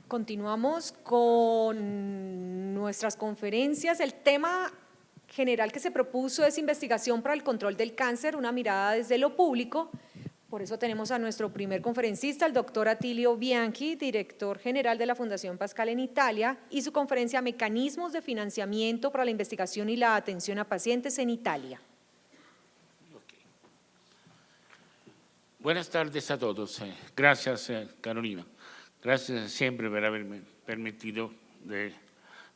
Continuamos con nuestras conferencias. El tema general que se propuso es investigación para el control del cáncer, una mirada desde lo público. Por eso tenemos a nuestro primer conferencista, el doctor Attilio Bianchi, director general de la Fundación Pascal en Italia, y su conferencia Mecanismos de financiamiento para la investigación y la atención a pacientes en Italia. Buenas tardes a todos. Gracias, Carolina. Gracias siempre por haberme permitido de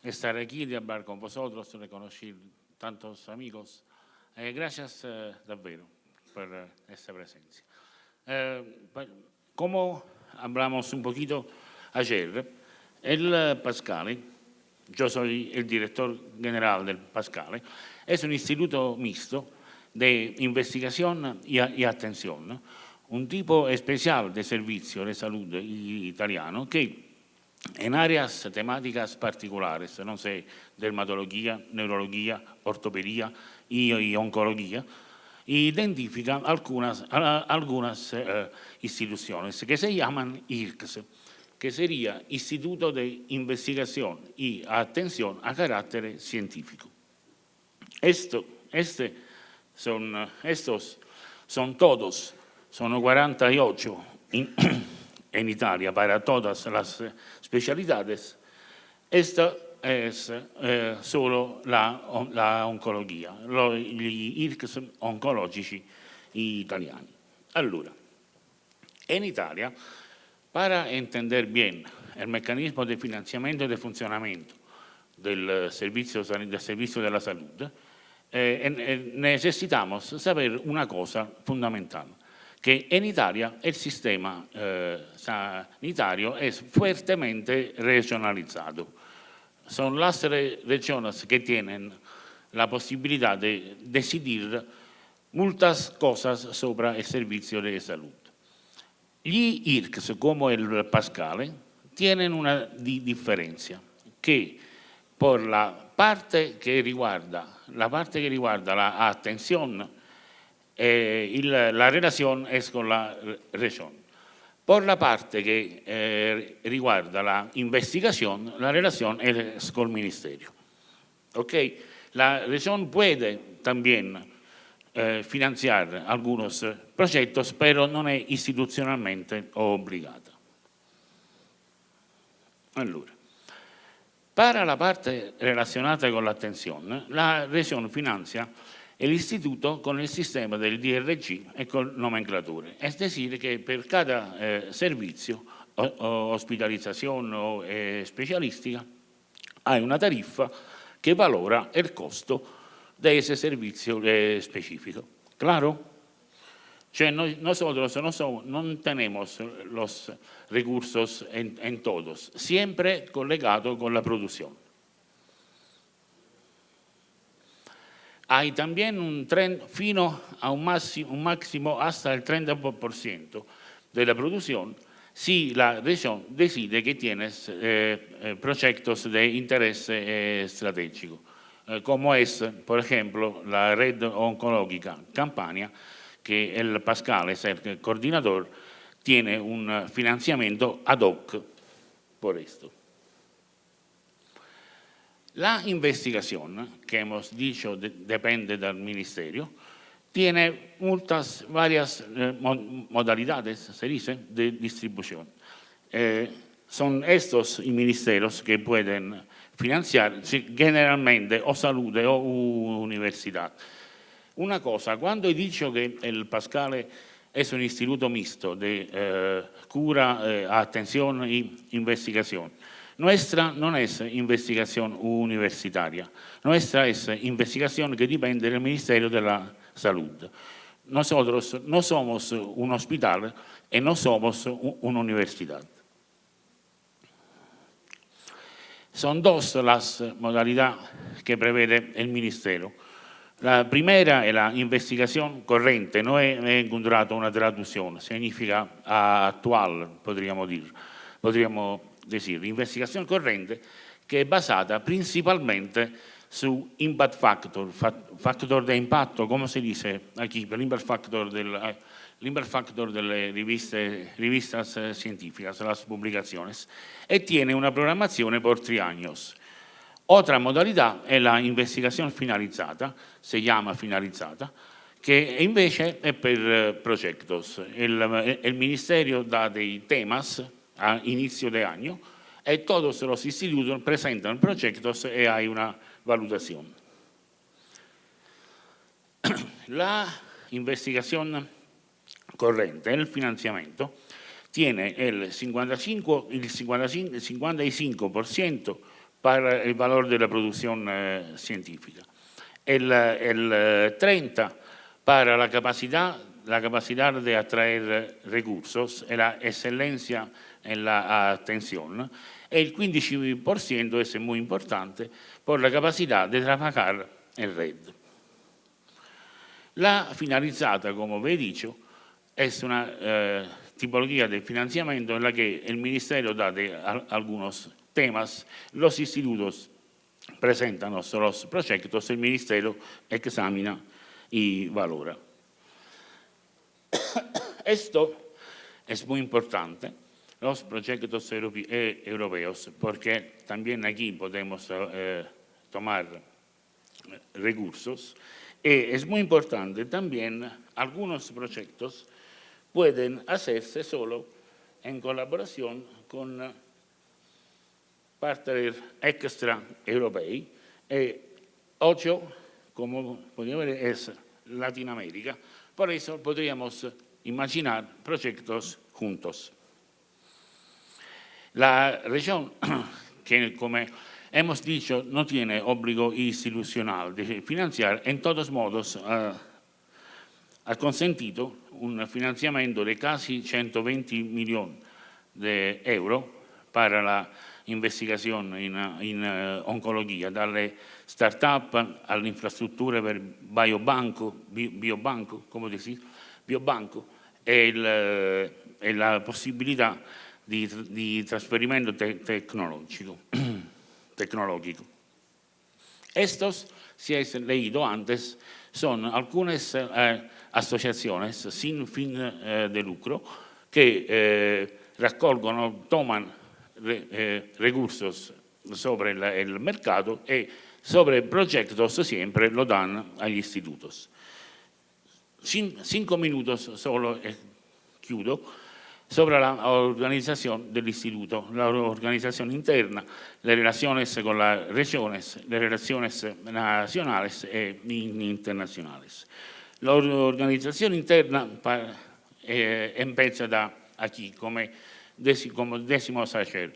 estar aquí, de hablar con vosotros, de conocer tantos amigos. Gracias davvero por esta presencia. Como hablamos un poquito ayer, el Pascale, yo soy el director general del Pascale, es un instituto mixto de investigación y atención, ¿no? Un tipo especial de servicio de salud italiano que en áreas temáticas particulares, no sé, dermatología, neurología, ortopedia y oncología, identifica algunas instituciones que se llaman IRCS, que sería Instituto de Investigación y Atención a Carácter Científico. Estos son todos. Son 48 en Italia para todas las especialidades. Esta es solo la oncología, gli IRCS oncologici italiani. Allora, en Italia, para entender bien el mecanismo de financiamiento y de funcionamiento del servicio de la salud, necesitamos saber una cosa fundamental, que en Italia el sistema sanitario es fuertemente regionalizado. Son las regiones que tienen la posibilidad de decidir muchas cosas sobre el servicio de salud. Gli IRCS, como el Pascale, tienen una diferencia, que por la parte que riguarda la atención, la relación es con la región. Por la parte que riguarda la investigación, la relación es con el ministerio. ¿Okay? La región puede también financiar algunos proyectos, pero no es institucionalmente obligada. Allora, para la parte relacionada con la atención, la región financia el instituto con el sistema del DRG y con nomenclature. Es decir, que por cada servicio, hospitalización o especialística, hay una tarifa que valora el costo de ese servicio específico. ¿Claro? Cioè nosotros no tenemos los recursos en todos, siempre collegado con la producción. Hay también un tren fino a un máximo hasta el 30% de la producción si la región decide que tienes proyectos de interés estratégico, como es, por ejemplo, la red oncológica Campania, que el Pascale, es el coordinador, tiene un financiamiento ad hoc por esto. La investigación, que hemos dicho depende del ministerio, tiene varias modalidades, se dice, de distribución. Son estos los ministerios que pueden financiar generalmente o salud o universidad. Una cosa, cuando he dicho que el Pascale es un instituto mixto de cura, atención y investigación, nuestra no es investigación universitaria, nuestra es investigación que depende del Ministerio de la Salud. Nosotros no somos un hospital y no somos una universidad. Son dos las modalidades que prevé el Ministerio. La primera es la investigación corriente, no he encontrato una traducción, significa actual, podríamos decir, investigación corriente, que es basada principalmente su impact factor, factor de impatto, come si dice aquí, l'impact factor delle revistas científicas, las publicaciones, y tiene una programazione por 3 años. Otra modalità è la investigazione finalizzata, si chiama finalizzata, che invece è per proyectos. El Ministerio da dei temas a inicio de año y todos los institutos presentan proyectos y hay una valutación. La investigación corriente, el financiamiento, tiene el 55% para el valor de la producción científica, el 30% para la capacidad de atraer recursos y la excelencia en la atención, y el 15% es muy importante por la capacidad de trabajar en red. La finalizada, como he dicho, es una tipología de financiamiento en la que el Ministerio da de algunos temas, los institutos presentan los proyectos, el Ministerio examina y valora. Esto es muy importante, los proyectos europeos, porque también aquí podemos tomar recursos. Y es muy importante también, algunos proyectos pueden hacerse solo en colaboración con partners extra europeos. 8, como podemos ver, es Latinoamérica. Por eso podríamos imaginar proyectos juntos. La región, que como hemos dicho, no tiene obbligo institucional de financiar, en todos modos ha consentido un financiamiento de casi 120 millones de euros para la investigación in oncologia, dalle start-up alle infrastrutture per biobanco, e la possibilità di trasferimento tecnológico. Estos, si has leído antes, son algunas asociaciones sin fin de lucro que toman recursos sobre el mercado y sobre proyectos siempre lo dan agli institutos. 5 minutos solo chiudo sobre la organización del instituto, la organización interna, las relaciones con las regiones, las relaciones nacionales e internacionales. La organización interna empieza da aquí, como decimos ayer,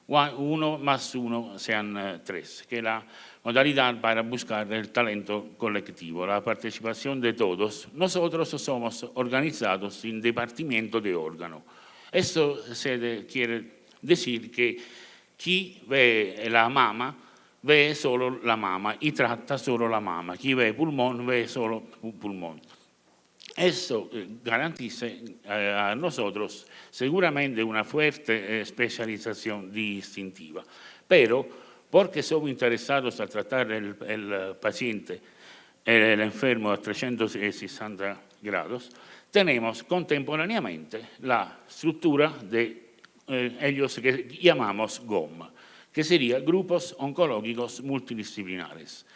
1 más 1 sean 3, que es la modalidad para buscar el talento colectivo, la participación de todos. Nosotros somos organizados en departamento de órgano. Esto quiere decir que chi ve la mama ve solo la mama y trata solo la mama. Chi ve pulmón ve solo pulmón. Esto garantice a nosotros seguramente una fuerte especialización distintiva, pero porque somos interesados a tratar el paciente, el enfermo a 360 grados, tenemos contemporáneamente la estructura de ellos que llamamos GOM, que serían grupos oncológicos multidisciplinares.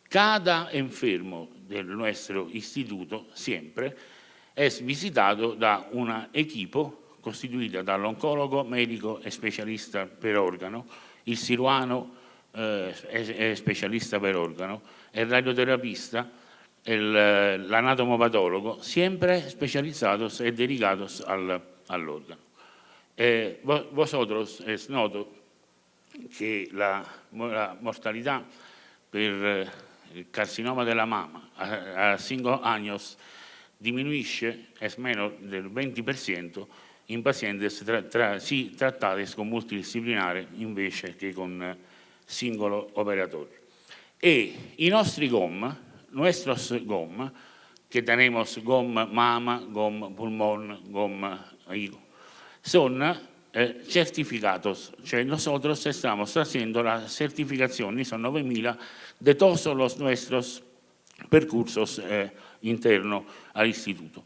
Cada enfermo del nuestro instituto siempre es visitado da un equipo costituito dall'oncologo médico especialista per órgano, il cirujano specialista per órgano, el radioterapista, l'anatomopatologo, siempre especializados y dedicados al órgano. Vosotros es noto que la mortalidad per il carcinoma della mama a 5 años diminuisce, es menos del 20% in pazientes trattados con multidisciplinare invece che con singolo operador. E i nostri GOM, nuestros GOM, que tenemos GOM mama, GOM pulmón, GOM hígado, son certificados. Nosotros estamos haciendo la certificación, son 9.000, de todos los nuestros percursos internos al instituto.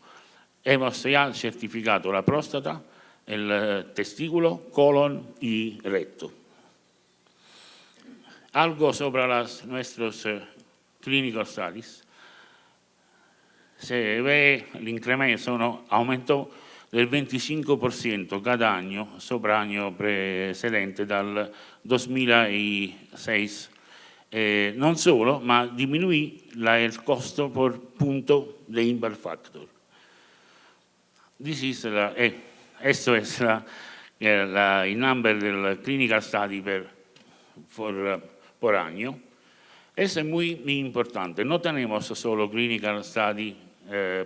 Hemos ya certificado la próstata, el testículo, colon y recto. Algo sobre nuestros clinical studies. Se ve l'incremento, aumentò del 25% cada anno sopra l'anno precedente dal 2006. Non solo, ma diminuì il costo per punto di impact factor. Questo è il number del clinical study por año. Eso es muy importante. No tenemos solo clinical study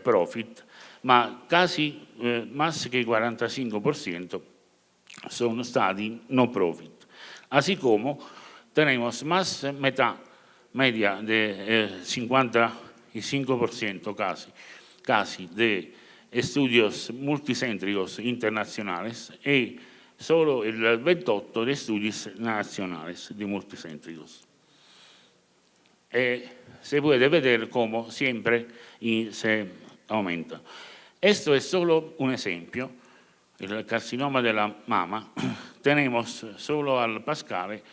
profit, ma casi más que 45% son study no profit. Así como tenemos más media de 55% casi de estudios multicéntricos internacionales y solo el 28% de estudios nacionales de multicéntricos. Se puede ver cómo siempre se aumenta. Esto es solo un ejemplo. El carcinoma de la mama, tenemos solo al Pascale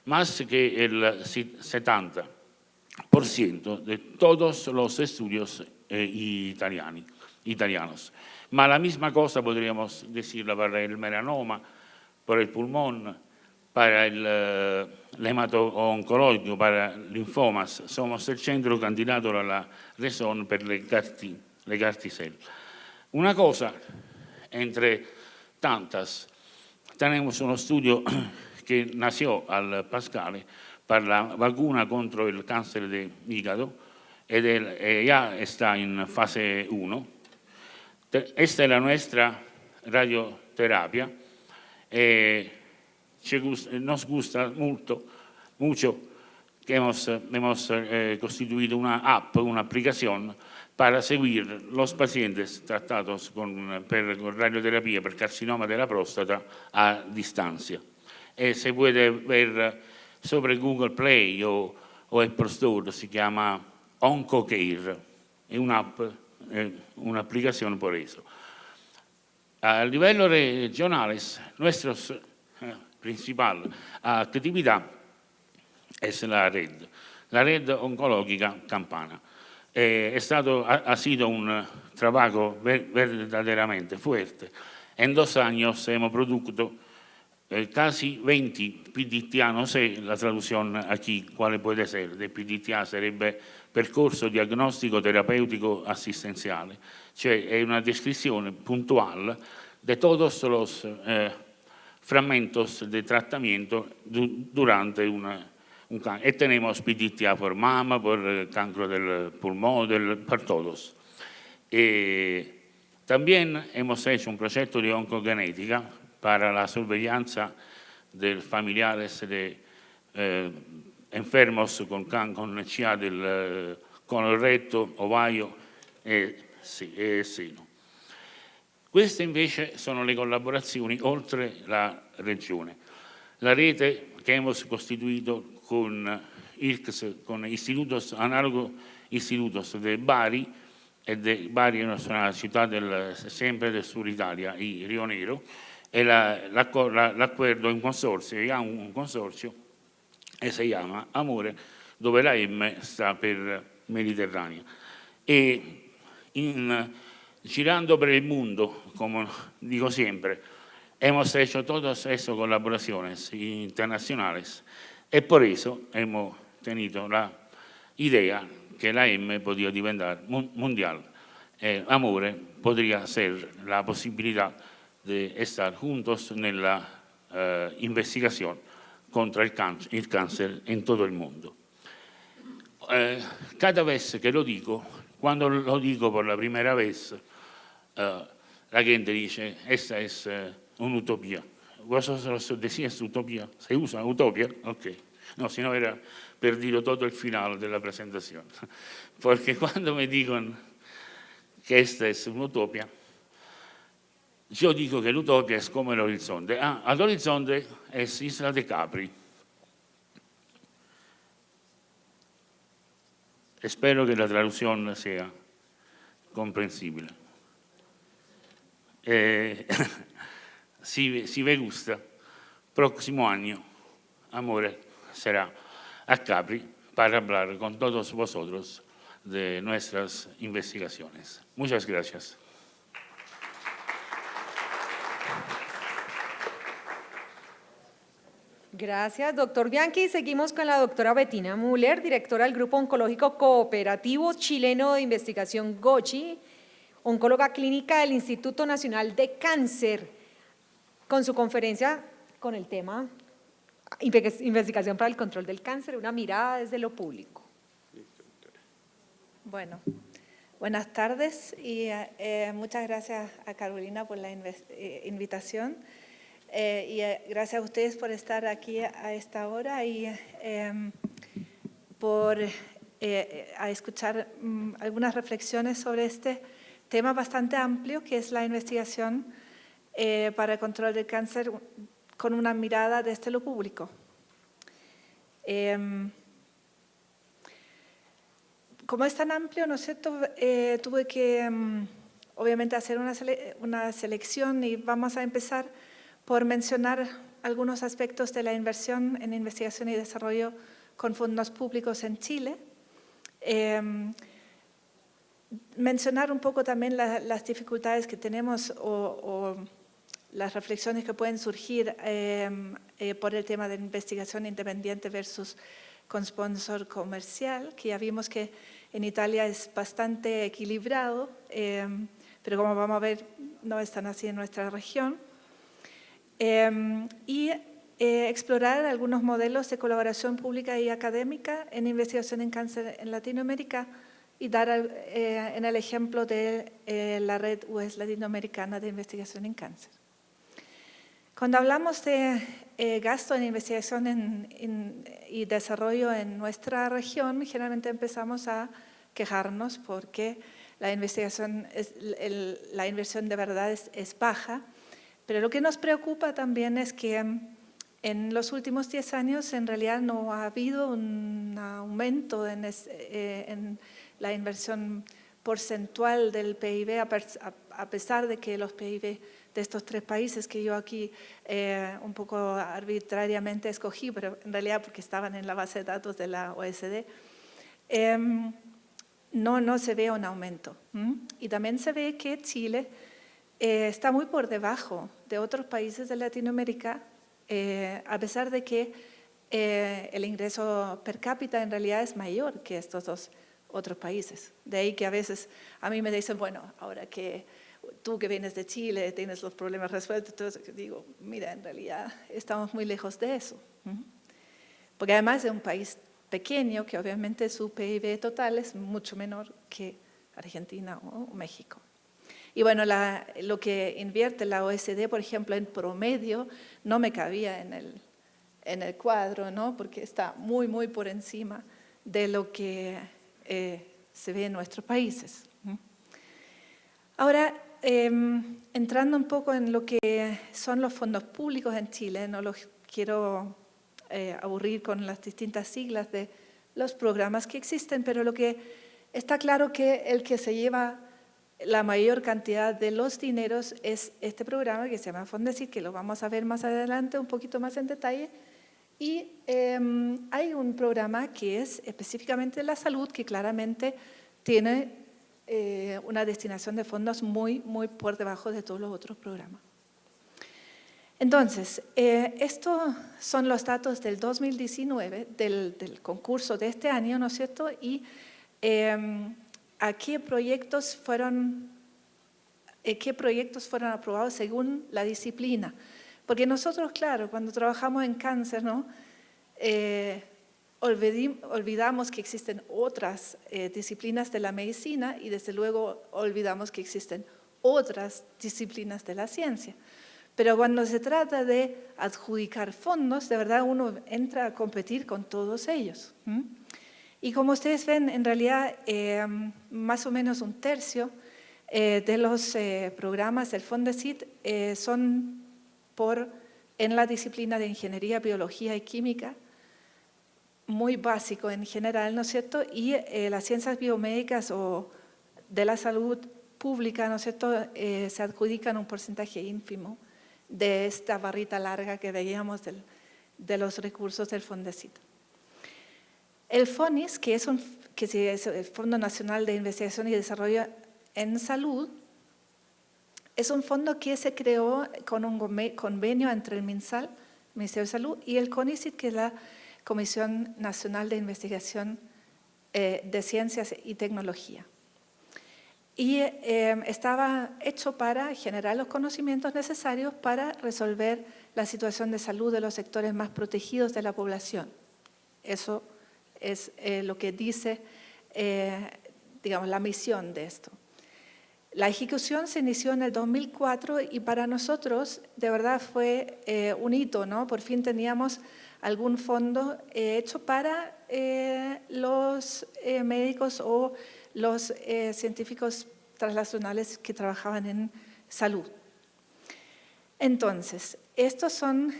más que el 70% de todos los estudios italianos. Ma la misma cosa podríamos decirla para el melanoma, para el pulmón, para el hemato-oncológico, para linfomas. Somos el centro candidato a la región per le CAR-T-cell. Una cosa, entre tantas, tenemos un estudio que nació al Pascale para la vacuna contra el cáncer de hígado y ya está en fase 1. Esta es la nuestra radioterapia. Nos gusta mucho que hemos constituido una app, una aplicación para seguir los pacientes tratados con radioterapia per carcinoma de la próstata a distancia. Se puede ver sobre Google Play o Apple Store, si chiama OncoCare, è un'app, un'applicazione por eso. A livello regionale, nuestra principal actividad es la red oncológica Campana. Ha sido un trabajo verdaderamente fuerte. En 2 años hemos producido casi 20 PDTA, no sé la traducción aquí cuál puede ser, de PDTA sarebbe percorso diagnostico terapeutico assistenziale, cioè è una descrizione puntual de todos los fragmentos de tratamiento durante un cáncer. Y tenemos PDTA por mama, por cancro del pulmón, por todos. También hemos hecho un proyecto de oncogenética para la surveillance de familiares de enfermos con CA del colorecto, ovaio e seno. Queste invece sono le collaborazioni oltre la regione. La rete che abbiamo costituito con IRCS, con istitutos, analogos istitutos de Bari, e de Bari è una città sempre del Sud Italia, y Rio Negro, e l'accordo in consorzio, ha un consorzio e si chiama Amore, dove la M sta per Mediterranea. E girando per il mondo, come dico sempre, hemos hecho todas esas colaboraciones internacionales y por eso hemos tenido la idea que la M podía diventare mundial. Amore podría ser la posibilidad de estar juntos en la investigación contra el cáncer en todo el mundo. Cada vez que lo digo, cuando lo digo por la primera vez, la gente dice, esta es un'utopia. ¿Vosotros decís utopía? ¿Se usa utopia? Ok. No, si no era perdido todo el final de la presentación. Porque cuando me digan que esta es un'utopia, Yo digo que l'utopia es como el horizonte. Al horizonte es Isla de Capri. Espero que la traducción sea comprensible. Si vi gusta, próximo año, Amore será a Capri para hablar con todos vosotros de nuestras investigaciones. Muchas gracias. Gracias, doctor Bianchi. Seguimos con la doctora Bettina Müller, directora del Grupo Oncológico Cooperativo Chileno de Investigación GOCHI, oncóloga clínica del Instituto Nacional de Cáncer, con su conferencia con el tema Investigación para el Control del Cáncer, una mirada desde lo público. Bueno, buenas tardes y muchas gracias a Carolina por la invitación. Gracias a ustedes por estar aquí a esta hora y por escuchar algunas reflexiones sobre este tema bastante amplio que es la investigación para el control del cáncer con una mirada desde lo público. Como es tan amplio, ¿no es cierto? Tuve que obviamente hacer una selección y vamos a empezar por mencionar algunos aspectos de la inversión en investigación y desarrollo con fondos públicos en Chile. Mencionar un poco también las dificultades que tenemos o las reflexiones que pueden surgir por el tema de investigación independiente versus con sponsor comercial, que ya vimos que en Italia es bastante equilibrado, pero como vamos a ver, no es tan así en nuestra región. Explorar algunos modelos de colaboración pública y académica en investigación en cáncer en Latinoamérica y dar en el ejemplo de la Red US Latinoamericana de Investigación en Cáncer. Cuando hablamos de gasto en investigación y desarrollo en nuestra región, generalmente empezamos a quejarnos porque la inversión de verdad es baja. Pero lo que nos preocupa también es que en los últimos 10 años en realidad no ha habido un aumento en la inversión porcentual del PIB, a pesar de que los PIB de estos 3 países que yo aquí un poco arbitrariamente escogí, pero en realidad porque estaban en la base de datos de la OECD, no se ve un aumento. Y también se ve que Chile está muy por debajo de otros países de Latinoamérica, a pesar de que el ingreso per cápita en realidad es mayor que estos 2 otros países. De ahí que a veces a mí me dicen, bueno, ahora que tú que vienes de Chile tienes los problemas resueltos, entonces yo digo, mira, en realidad estamos muy lejos de eso. Porque además es un país pequeño que obviamente su PIB total es mucho menor que Argentina o México. Y bueno, lo que invierte la OECD, por ejemplo, en promedio, no me cabía en el cuadro, ¿no? Porque está muy, muy por encima de lo que se ve en nuestros países. Ahora, entrando un poco en lo que son los fondos públicos en Chile, no los quiero aburrir con las distintas siglas de los programas que existen, pero lo que está claro que el que se lleva la mayor cantidad de los dineros es este programa que se llama Fondesit, que lo vamos a ver más adelante un poquito más en detalle. Y hay un programa que es específicamente la salud, que claramente tiene una destinación de fondos muy, muy por debajo de todos los otros programas. Entonces, estos son los datos del 2019, del concurso de este año, ¿no es cierto? Y a qué proyectos fueron aprobados según la disciplina. Porque nosotros, claro, cuando trabajamos en cáncer, ¿no? Olvidamos que existen otras disciplinas de la medicina y desde luego olvidamos que existen otras disciplinas de la ciencia. Pero cuando se trata de adjudicar fondos, de verdad uno entra a competir con todos ellos. Y como ustedes ven, en realidad más o menos un tercio de los programas del Fondesit son en la disciplina de Ingeniería, Biología y Química, muy básico en general, ¿no es cierto? Y las ciencias biomédicas o de la salud pública, ¿no es cierto?, se adjudican un porcentaje ínfimo de esta barrita larga que veíamos de los recursos del Fondesit. El FONIS, que es el Fondo Nacional de Investigación y Desarrollo en Salud, es un fondo que se creó con un convenio entre el MinSal, el Ministerio de Salud, y el CONICYT, que es la Comisión Nacional de Investigación de Ciencias y Tecnología. Y estaba hecho para generar los conocimientos necesarios para resolver la situación de salud de los sectores más protegidos de la población. Eso es lo que dice, digamos, la misión de esto. La ejecución se inició en el 2004 y para nosotros de verdad fue un hito, ¿no? Por fin teníamos algún fondo hecho para los médicos o los científicos translacionales que trabajaban en salud. Entonces, estos son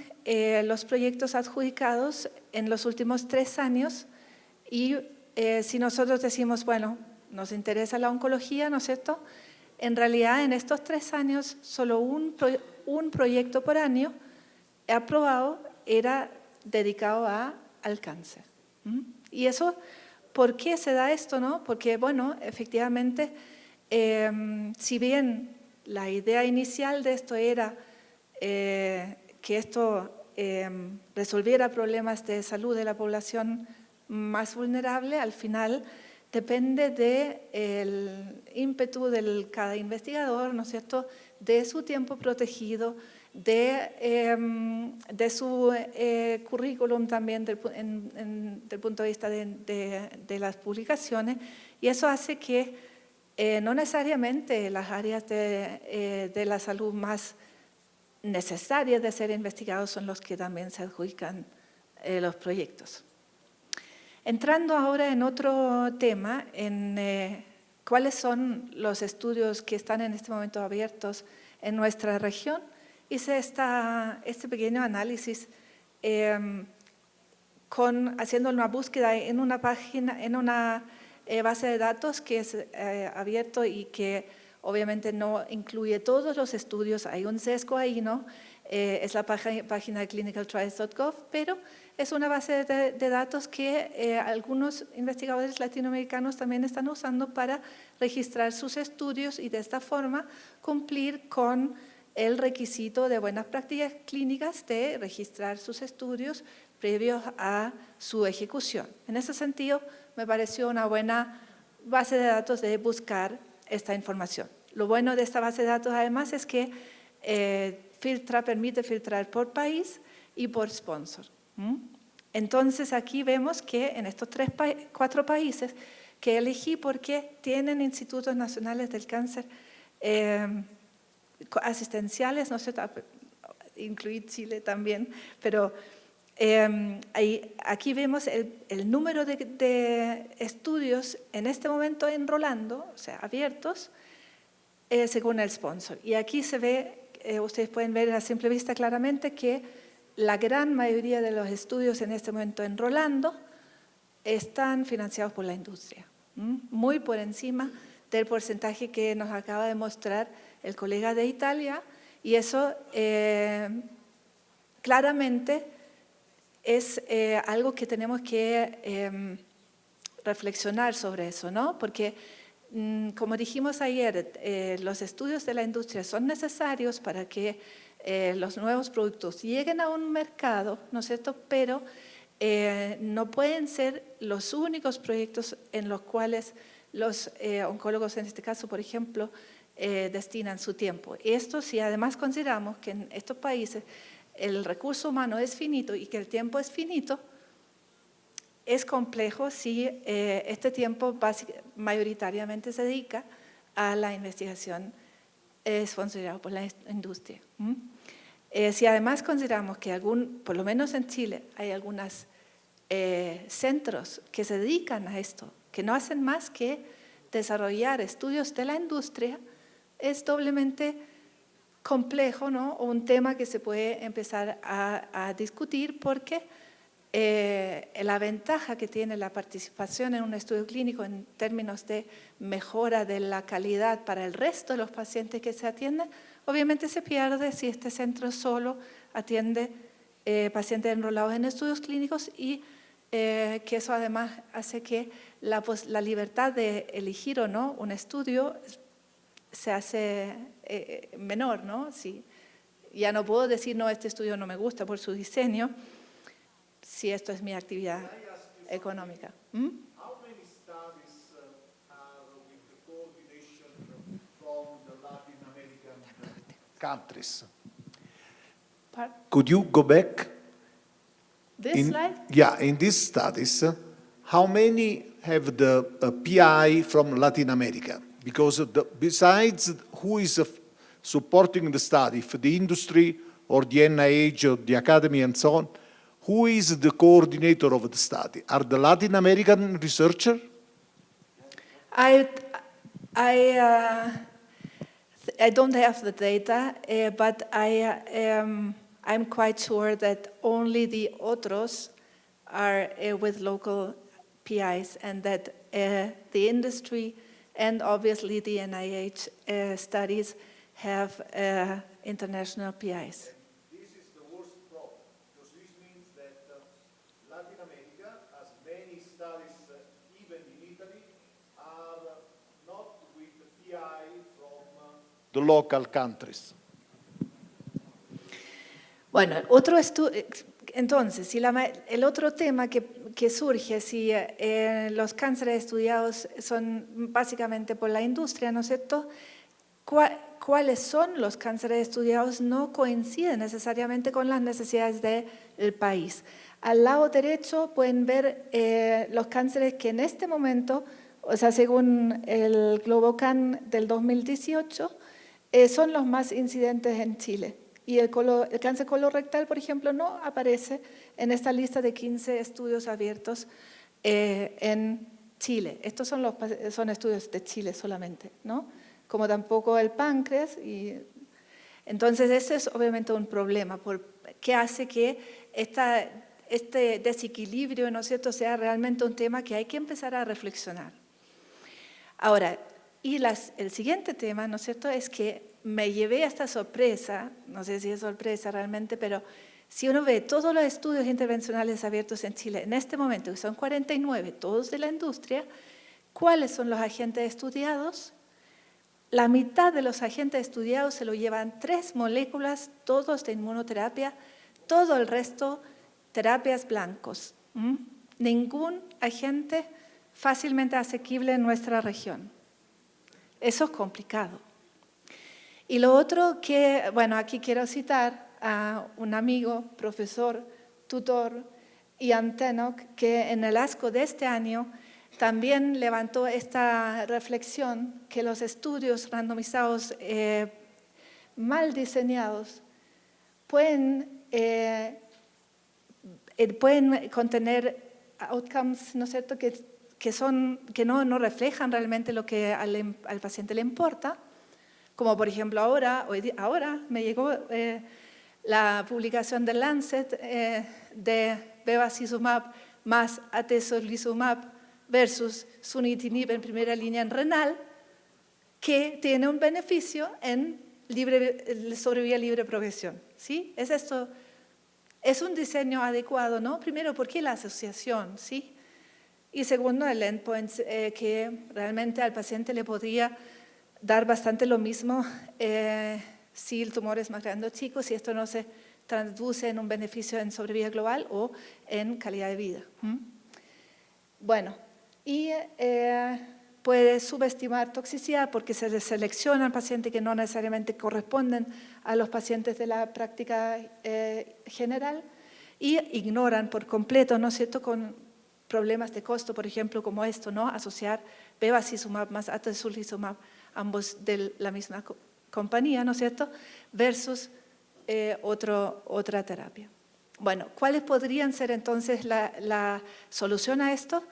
los proyectos adjudicados en los últimos 3 años y si nosotros decimos, bueno, nos interesa la oncología, ¿no es cierto? En realidad, en estos 3 años, solo un proyecto por año aprobado era dedicado al cáncer. Y eso, ¿por qué se da esto, no? Porque, bueno, efectivamente, si bien la idea inicial de esto era que esto resolviera problemas de salud de la población más vulnerable, al final depende del ímpetu de cada investigador, ¿no es cierto?, de su tiempo protegido, de su currículum también del punto de vista de las publicaciones, y eso hace que no necesariamente las áreas de la salud más necesarias de ser investigados son los que también se adjudican los proyectos. Entrando ahora en otro tema, en cuáles son los estudios que están en este momento abiertos en nuestra región, hice este pequeño análisis haciendo una búsqueda en una página, en una base de datos que es abierto y que obviamente no incluye todos los estudios, hay un sesgo ahí, ¿no? Es la página de clinicaltrials.gov, pero es una base de datos que algunos investigadores latinoamericanos también están usando para registrar sus estudios y de esta forma cumplir con el requisito de buenas prácticas clínicas de registrar sus estudios previos a su ejecución. En ese sentido, me pareció una buena base de datos de buscar esta información. Lo bueno de esta base de datos, además, es que permite filtrar por país y por sponsor. Entonces, aquí vemos que en estos 4 países que elegí porque tienen institutos nacionales del cáncer asistenciales, no sé, incluir Chile también, pero aquí vemos el número de estudios en este momento enrolando, o sea, abiertos, según el sponsor. Y aquí se ve, ustedes pueden ver a simple vista claramente que la gran mayoría de los estudios en este momento enrolando están financiados por la industria, muy por encima del porcentaje que nos acaba de mostrar el colega de Italia, y eso claramente es algo que tenemos que reflexionar sobre eso, ¿no? Porque, como dijimos ayer, los estudios de la industria son necesarios para que los nuevos productos lleguen a un mercado, ¿no es cierto? Pero no pueden ser los únicos proyectos en los cuales los oncólogos, en este caso, por ejemplo, destinan su tiempo. Esto si además consideramos que en estos países el recurso humano es finito y que el tiempo es finito, es complejo si este tiempo mayoritariamente se dedica a la investigación sponsorizada por la industria. Si además consideramos que por lo menos en Chile, hay algunos centros que se dedican a esto, que no hacen más que desarrollar estudios de la industria es doblemente complejo, ¿no? O un tema que se puede empezar a discutir porque la ventaja que tiene la participación en un estudio clínico en términos de mejora de la calidad para el resto de los pacientes que se atienden, obviamente se pierde si este centro solo atiende pacientes enrolados en estudios clínicos y que eso además hace que la libertad de elegir o no un estudio se hace menor, ¿no? Si ya no puedo decir, no, este estudio no me gusta por su diseño, si esto es mi actividad económica. How many studies are with the coordination from the Latin American countries? Could you go back? This slide? Yeah, in these studies, how many have the PI from Latin America? Because besides who is supporting the study, if the industry or the NIH or the academy and so on, who is the coordinator of the study? Are the Latin American researchers? I don't have the data, but I'm quite sure that only the otros are with local PIs and that the industry and obviously the NIH studies have international PIs. This is the worst problem, because this means that Latin America, as many studies, even in Italy, are not with the PI from the local countries. Bueno, entonces, si el otro tema que surge, si los cánceres estudiados son básicamente por la industria, ¿no es cierto? ¿Cuáles son los cánceres estudiados? No coinciden necesariamente con las necesidades del país. Al lado derecho pueden ver los cánceres que en este momento, o sea, según el GloboCan del 2018, son los más incidentes en Chile. Y el cáncer colorectal, por ejemplo, no aparece en esta lista de 15 estudios abiertos en Chile. Estos son estudios de Chile solamente, ¿no? Como tampoco el páncreas. Entonces, ese es obviamente un problema, que hace que este desequilibrio, ¿no es cierto?, sea realmente un tema que hay que empezar a reflexionar. Ahora, el siguiente tema, ¿no es cierto?, es que me llevé a esta sorpresa, no sé si es sorpresa realmente, pero si uno ve todos los estudios intervencionales abiertos en Chile en este momento, que son 49, todos de la industria, ¿cuáles son los agentes estudiados? La mitad de los agentes estudiados se lo llevan 3 moléculas, todos de inmunoterapia, todo el resto terapias blancos. Ningún agente fácilmente asequible en nuestra región. Eso es complicado. Y lo otro que, bueno, aquí quiero citar a un amigo, profesor, tutor, Ian Tennock, que en el ASCO de este año también levantó esta reflexión que los estudios randomizados mal diseñados pueden contener outcomes, ¿no es cierto?, que no reflejan realmente lo que al paciente le importa. Como por ejemplo ahora me llegó la publicación del Lancet de bevacizumab más atezolizumab versus sunitinib en primera línea en renal, que tiene un beneficio en sobrevida libre progresión. ¿Sí? Es un diseño adecuado, ¿no? Primero, ¿por qué la asociación? ¿Sí? Y segundo, el endpoint, que realmente al paciente le podría dar bastante lo mismo si el tumor es más grande o chico, si esto no se traduce en un beneficio en sobrevida global o en calidad de vida. Bueno, y puede subestimar toxicidad porque se seleccionan pacientes que no necesariamente corresponden a los pacientes de la práctica general y ignoran por completo, ¿no es cierto?, con problemas de costo, por ejemplo, como esto, ¿no?, asociar bevacizumab más atezolizumab, ambos de la misma compañía, ¿no es cierto?, versus otra terapia. Bueno, ¿cuáles podrían ser entonces la solución a esto?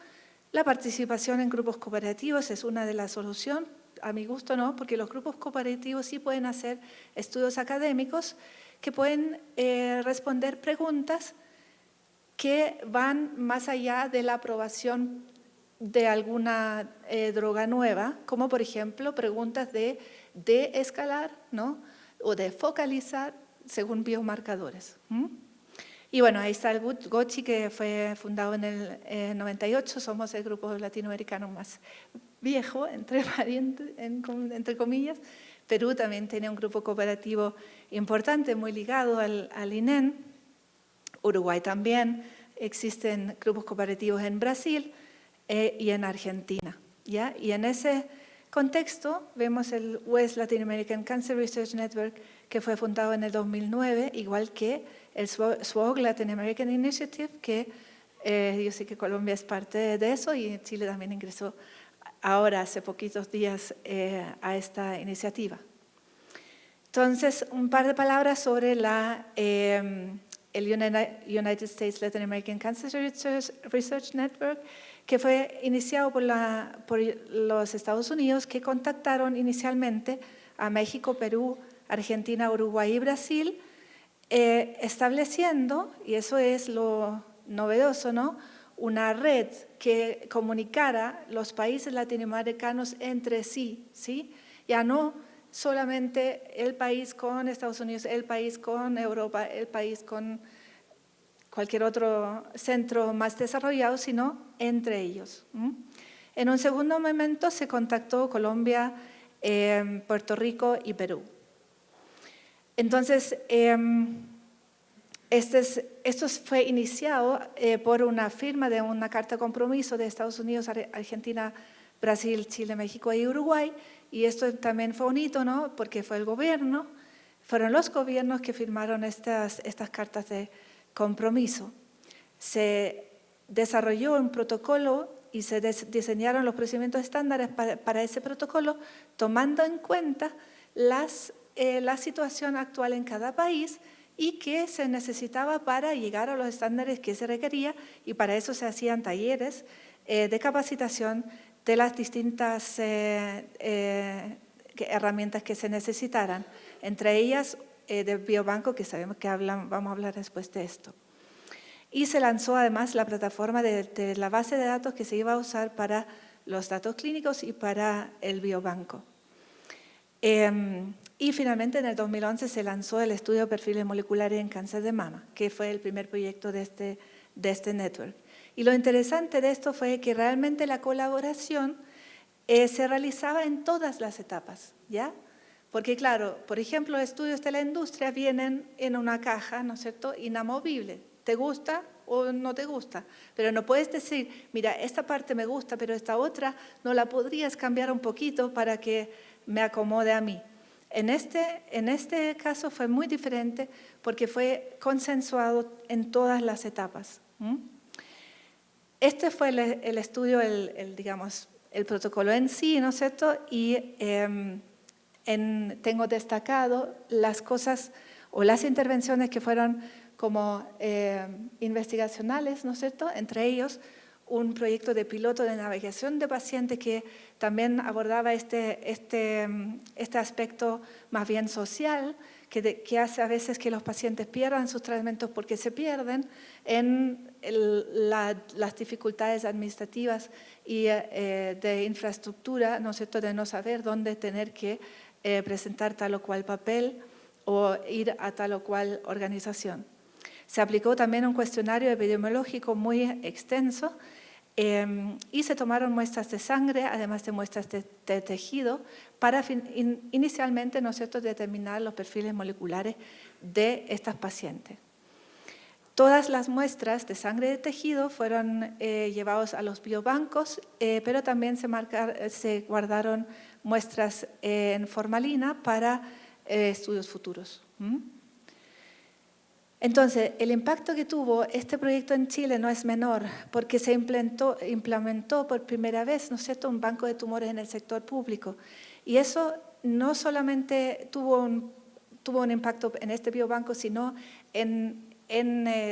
La participación en grupos cooperativos es una de las soluciones. a mi gusto no, porque los grupos cooperativos sí pueden hacer estudios académicos que pueden responder preguntas que van más allá de la aprobación de alguna droga nueva, como por ejemplo preguntas de escalar, ¿no? O de focalizar según biomarcadores. Y bueno, ahí está el GOCHI, que fue fundado en el 98, somos el grupo latinoamericano más viejo, entre comillas. Perú también tiene un grupo cooperativo importante, muy ligado al INEN. Uruguay también. Existen grupos cooperativos en Brasil y en Argentina, ¿ya? Y en ese contexto vemos el West Latin American Cancer Research Network, que fue fundado en el 2009, igual que el SWOG Latin American Initiative, que yo sé que Colombia es parte de eso y Chile también ingresó ahora, hace poquitos días, a esta iniciativa. Entonces, un par de palabras sobre el United States Latin American Cancer Research Network, que fue iniciado por los Estados Unidos, que contactaron inicialmente a México, Perú, Argentina, Uruguay y Brasil, estableciendo, y eso es lo novedoso, ¿no?, una red que comunicara los países latinoamericanos entre sí, ¿sí? Ya no solamente el país con Estados Unidos, el país con Europa, el país con cualquier otro centro más desarrollado, sino entre ellos. En un segundo momento se contactó Colombia, Puerto Rico y Perú. Entonces, esto fue iniciado por una firma de una carta de compromiso de Estados Unidos, Argentina, Brasil, Chile, México y Uruguay, y esto también fue un hito, ¿no?, porque fueron los gobiernos que firmaron estas cartas de compromiso. Se desarrolló un protocolo y se diseñaron los procedimientos estándares para ese protocolo, tomando en cuenta la situación actual en cada país y que se necesitaba para llegar a los estándares que se requería, y para eso se hacían talleres de capacitación de las distintas herramientas que se necesitaran, entre ellas de biobanco, que sabemos que vamos a hablar después de esto. Y se lanzó además la plataforma de la base de datos que se iba a usar para los datos clínicos y para el biobanco. Y finalmente en el 2011 se lanzó el estudio de perfiles moleculares en cáncer de mama, que fue el primer proyecto de este network. Y lo interesante de esto fue que realmente la colaboración se realizaba en todas las etapas, ¿ya? Porque claro, por ejemplo, estudios de la industria vienen en una caja, ¿no es cierto?, inamovible. ¿Te gusta o no te gusta? Pero no puedes decir, mira, esta parte me gusta, pero esta otra no la podrías cambiar un poquito para que me acomode a mí. En este caso fue muy diferente porque fue consensuado en todas las etapas. Este fue el estudio, digamos, el protocolo en sí, ¿no es cierto? Y tengo destacado las cosas o las intervenciones que fueron como investigacionales, ¿no es cierto? Entre ellos, un proyecto de piloto de navegación de pacientes que también abordaba este aspecto más bien social, que hace a veces que los pacientes pierdan sus tratamientos porque se pierden en las dificultades administrativas y de infraestructura, ¿no es cierto?, de no saber dónde tener que presentar tal o cual papel o ir a tal o cual organización. Se aplicó también un cuestionario epidemiológico muy extenso y se tomaron muestras de sangre, además de muestras de tejido, para inicialmente, ¿no es cierto?, determinar los perfiles moleculares de estas pacientes. Todas las muestras de sangre y de tejido fueron llevados a los biobancos, pero también se guardaron muestras en formalina para estudios futuros. Entonces, el impacto que tuvo este proyecto en Chile no es menor, porque se implementó por primera vez, ¿no es cierto?, un banco de tumores en el sector público. Y eso no solamente tuvo un impacto en este biobanco, sino en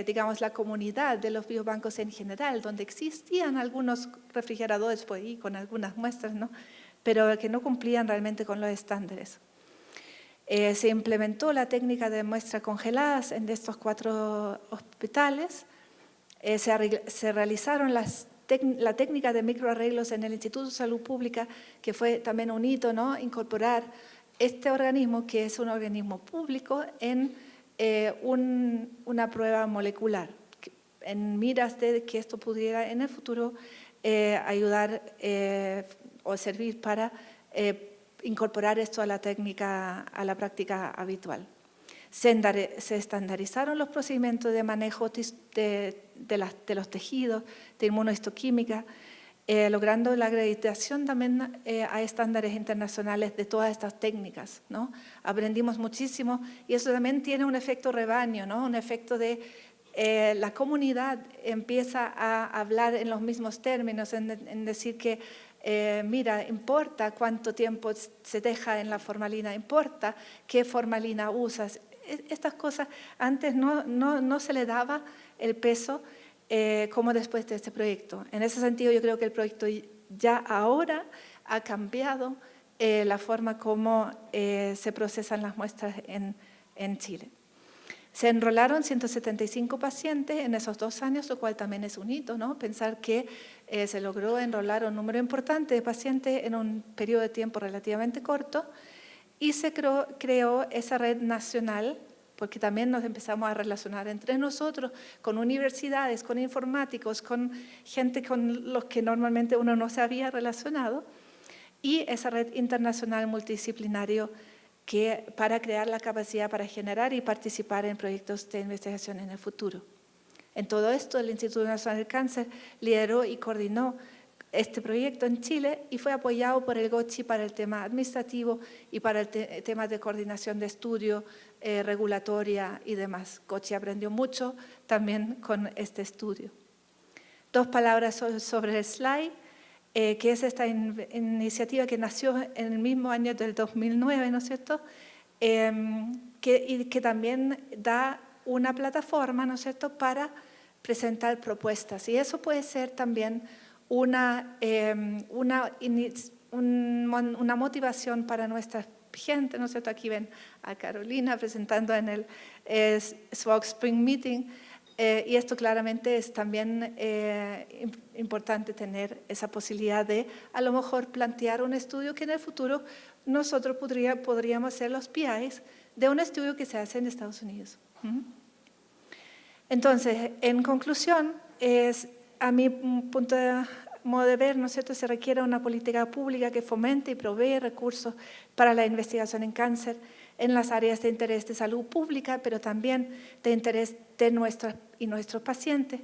digamos, la comunidad de los biobancos en general, donde existían algunos refrigeradores por ahí con algunas muestras, ¿no?, pero que no cumplían realmente con los estándares. Se implementó la técnica de muestras congeladas en estos 4 hospitales. Se realizaron la técnica de microarreglos en el Instituto de Salud Pública, que fue también un hito, ¿no? Incorporar este organismo, que es un organismo público, en una prueba molecular, en miras de que esto pudiera en el futuro ayudar o servir para incorporar esto a la técnica, a la práctica habitual. Se estandarizaron los procedimientos de manejo de los tejidos, de inmunohistoquímica, logrando la acreditación también a estándares internacionales de todas estas técnicas, ¿no? Aprendimos muchísimo y eso también tiene un efecto rebaño, ¿no? Un efecto de la comunidad empieza a hablar en los mismos términos, en decir que mira, importa cuánto tiempo se deja en la formalina, importa qué formalina usas. Estas cosas antes no se le daba el peso como después de este proyecto. En ese sentido, yo creo que el proyecto ya ahora ha cambiado la forma como se procesan las muestras en Chile. Se enrolaron 175 pacientes en esos 2 años, lo cual también es un hito, ¿no? Pensar que se logró enrolar un número importante de pacientes en un periodo de tiempo relativamente corto y se creó esa red nacional, porque también nos empezamos a relacionar entre nosotros, con universidades, con informáticos, con gente con los que normalmente uno no se había relacionado, y esa red internacional multidisciplinario para crear la capacidad para generar y participar en proyectos de investigación en el futuro. En todo esto, el Instituto Nacional del Cáncer lideró y coordinó este proyecto en Chile y fue apoyado por el GOCHI para el tema administrativo y para el tema de coordinación de estudio, regulatoria y demás. GOCHI aprendió mucho también con este estudio. 2 palabras sobre el slide, que es esta iniciativa que nació en el mismo año del 2009, ¿no es cierto? Y que también da una plataforma, ¿no es cierto?, para presentar propuestas. Y eso puede ser también una motivación para nuestra gente, ¿no es cierto? Aquí ven a Carolina presentando en el SWOG Spring Meeting, y esto claramente es también importante tener esa posibilidad de a lo mejor plantear un estudio que en el futuro nosotros podríamos ser los PIs de un estudio que se hace en Estados Unidos. Entonces, en conclusión, a mi punto de modo de ver, ¿no es cierto?, se requiere una política pública que fomente y provee recursos para la investigación en cáncer en las áreas de interés de salud pública, pero también de interés de nuestros pacientes.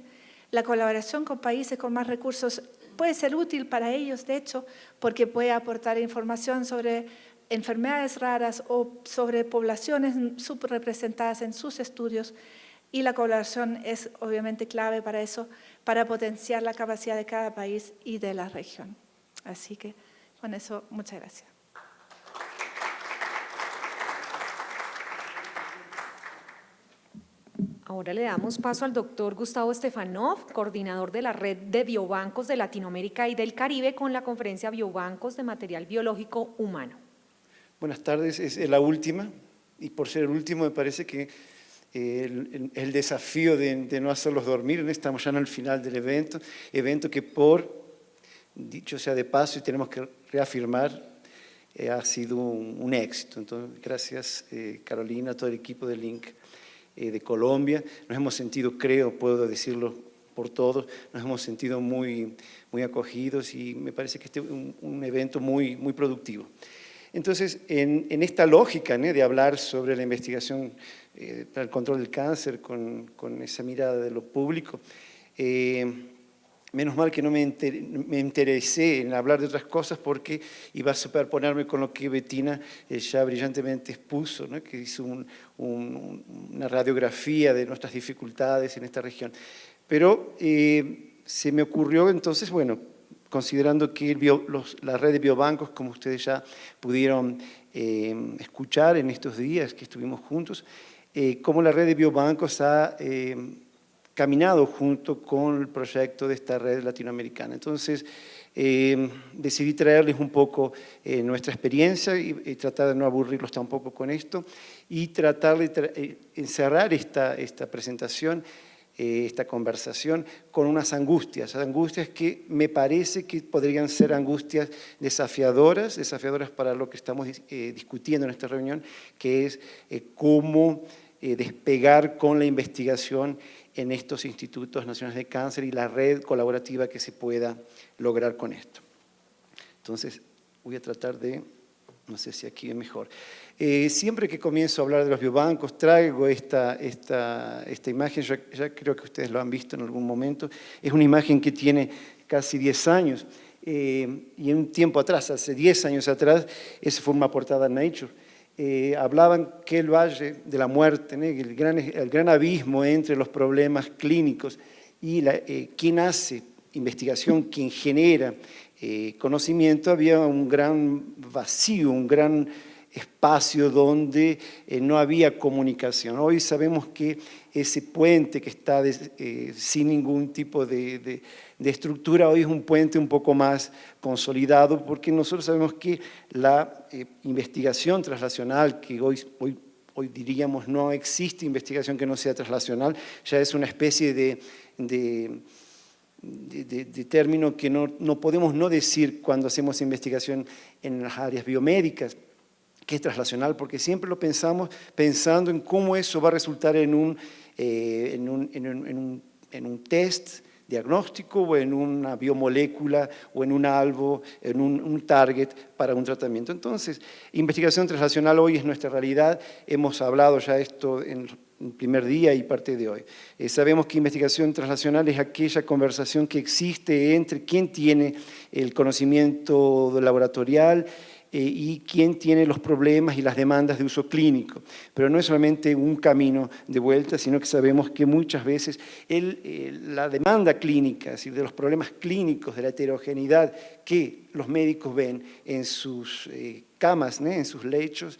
La colaboración con países con más recursos puede ser útil para ellos, de hecho, porque puede aportar información sobre enfermedades raras o sobre poblaciones subrepresentadas en sus estudios, y la colaboración es obviamente clave para eso, para potenciar la capacidad de cada país y de la región. Así que con eso, muchas gracias. Ahora le damos paso al doctor Gustavo Stefanov, coordinador de la Red de Biobancos de Latinoamérica y del Caribe, con la conferencia Biobancos de Material Biológico Humano. Buenas tardes, es la última, y por ser el último me parece que el desafío de no hacerlos dormir, estamos ya en el final del evento que dicho sea de paso y tenemos que reafirmar, ha sido un éxito. Entonces, gracias Carolina, todo el equipo de Link de Colombia. Nos hemos sentido, puedo decirlo por todos, nos hemos sentido muy, muy acogidos y me parece que este es un evento muy, muy productivo. Entonces, en esta lógica de hablar sobre la investigación para el control del cáncer con esa mirada de lo público, menos mal que no me interesé en hablar de otras cosas porque iba a superponerme con lo que Bettina ya brillantemente expuso, ¿no? Que hizo una radiografía de nuestras dificultades en esta región. Pero se me ocurrió entonces, bueno, considerando que la red de biobancos, como ustedes ya pudieron escuchar en estos días que estuvimos juntos, cómo la red de biobancos ha caminado junto con el proyecto de esta red latinoamericana. Entonces, decidí traerles un poco nuestra experiencia y tratar de no aburrirlos tampoco con esto y tratar de encerrar esta presentación, esta conversación con unas angustias que me parece que podrían ser angustias desafiadoras para lo que estamos discutiendo en esta reunión, que es cómo despegar con la investigación en estos institutos nacionales de cáncer y la red colaborativa que se pueda lograr con esto. Entonces, voy a tratar de, no sé si aquí es mejor. Siempre que comienzo a hablar de los biobancos, traigo esta imagen, ya creo que ustedes lo han visto en algún momento. Es una imagen que tiene casi 10 años, y en un tiempo atrás, hace 10 años atrás, esa fue una portada en Nature. Hablaban que el valle de la muerte, ¿no? el gran abismo entre los problemas clínicos y quien hace investigación, quien genera conocimiento, había un gran vacío, un gran espacio donde no había comunicación. Hoy sabemos que ese puente que está sin ningún tipo de estructura, hoy es un puente un poco más consolidado, porque nosotros sabemos que la investigación translacional, que hoy diríamos no existe investigación que no sea translacional, ya es una especie de término que no podemos no decir cuando hacemos investigación en las áreas biomédicas, que es translacional, porque siempre lo pensamos pensando en cómo eso va a resultar en un test diagnóstico o en una biomolécula o en un algo, en un target para un tratamiento. Entonces, investigación translacional hoy es nuestra realidad. Hemos hablado ya esto en el primer día y parte de hoy. Sabemos que investigación translacional es aquella conversación que existe entre quien tiene el conocimiento laboratorial y quién tiene los problemas y las demandas de uso clínico. Pero no es solamente un camino de vuelta, sino que sabemos que muchas veces la demanda clínica, es decir, de los problemas clínicos, de la heterogeneidad que los médicos ven en sus camas, en sus lechos,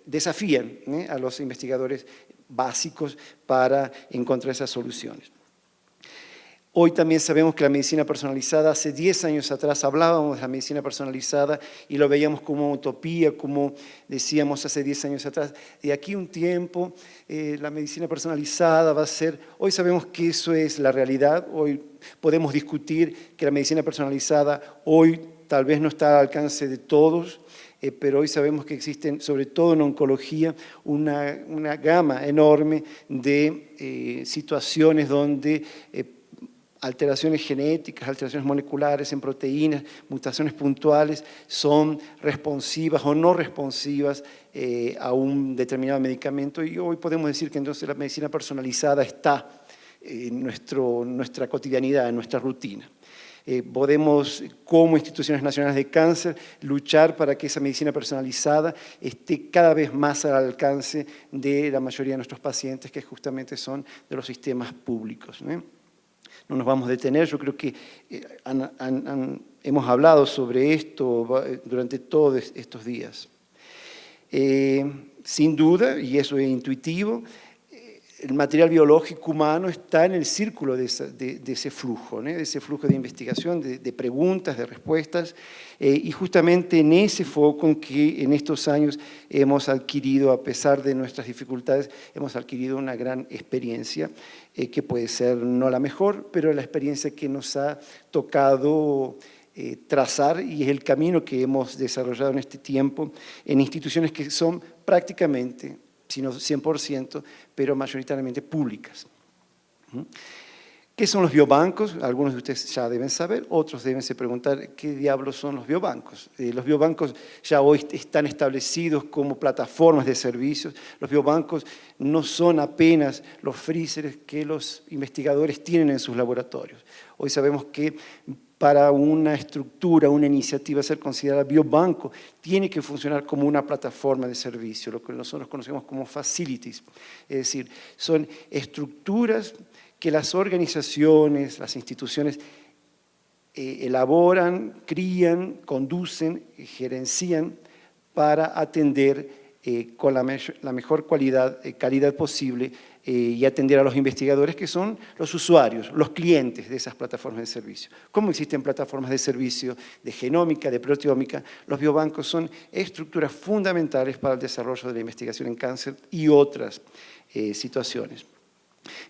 desafían a los investigadores básicos para encontrar esas soluciones. Hoy también sabemos que la medicina personalizada, hace 10 años atrás hablábamos de la medicina personalizada y lo veíamos como utopía, como decíamos hace 10 años atrás. De aquí un tiempo, la medicina personalizada va a ser, hoy sabemos que eso es la realidad, hoy podemos discutir que la medicina personalizada hoy tal vez no está al alcance de todos, pero hoy sabemos que existen, sobre todo en oncología, una gama enorme de situaciones donde alteraciones genéticas, alteraciones moleculares en proteínas, mutaciones puntuales, son responsivas o no responsivas a un determinado medicamento. Y hoy podemos decir que entonces la medicina personalizada está en nuestra cotidianidad, en nuestra rutina. Podemos, como instituciones nacionales de cáncer, luchar para que esa medicina personalizada esté cada vez más al alcance de la mayoría de nuestros pacientes, que justamente son de los sistemas públicos. No nos vamos a detener, yo creo que hemos hablado sobre esto durante todos estos días. Sin duda, y eso es intuitivo, el material biológico humano está en el círculo de ese flujo, de ese flujo de investigación, de preguntas, de respuestas, y justamente en ese foco en que en estos años hemos adquirido, a pesar de nuestras dificultades, hemos adquirido una gran experiencia, que puede ser no la mejor, pero la experiencia que nos ha tocado trazar y es el camino que hemos desarrollado en este tiempo en instituciones que son prácticamente, sino 100%, pero mayoritariamente públicas. ¿Qué son los biobancos? Algunos de ustedes ya deben saber, otros deben preguntar qué diablos son los biobancos. Los biobancos ya hoy están establecidos como plataformas de servicios. Los biobancos no son apenas los freezers que los investigadores tienen en sus laboratorios. Hoy sabemos que para una estructura, una iniciativa ser considerada biobanco, tiene que funcionar como una plataforma de servicio, lo que nosotros conocemos como facilities. Es decir, son estructuras que las organizaciones, las instituciones elaboran, crían, conducen, gerencian para atender con la mejor calidad posible y atender a los investigadores que son los usuarios, los clientes de esas plataformas de servicio. Como existen plataformas de servicio de genómica, de proteómica, los biobancos son estructuras fundamentales para el desarrollo de la investigación en cáncer y otras situaciones.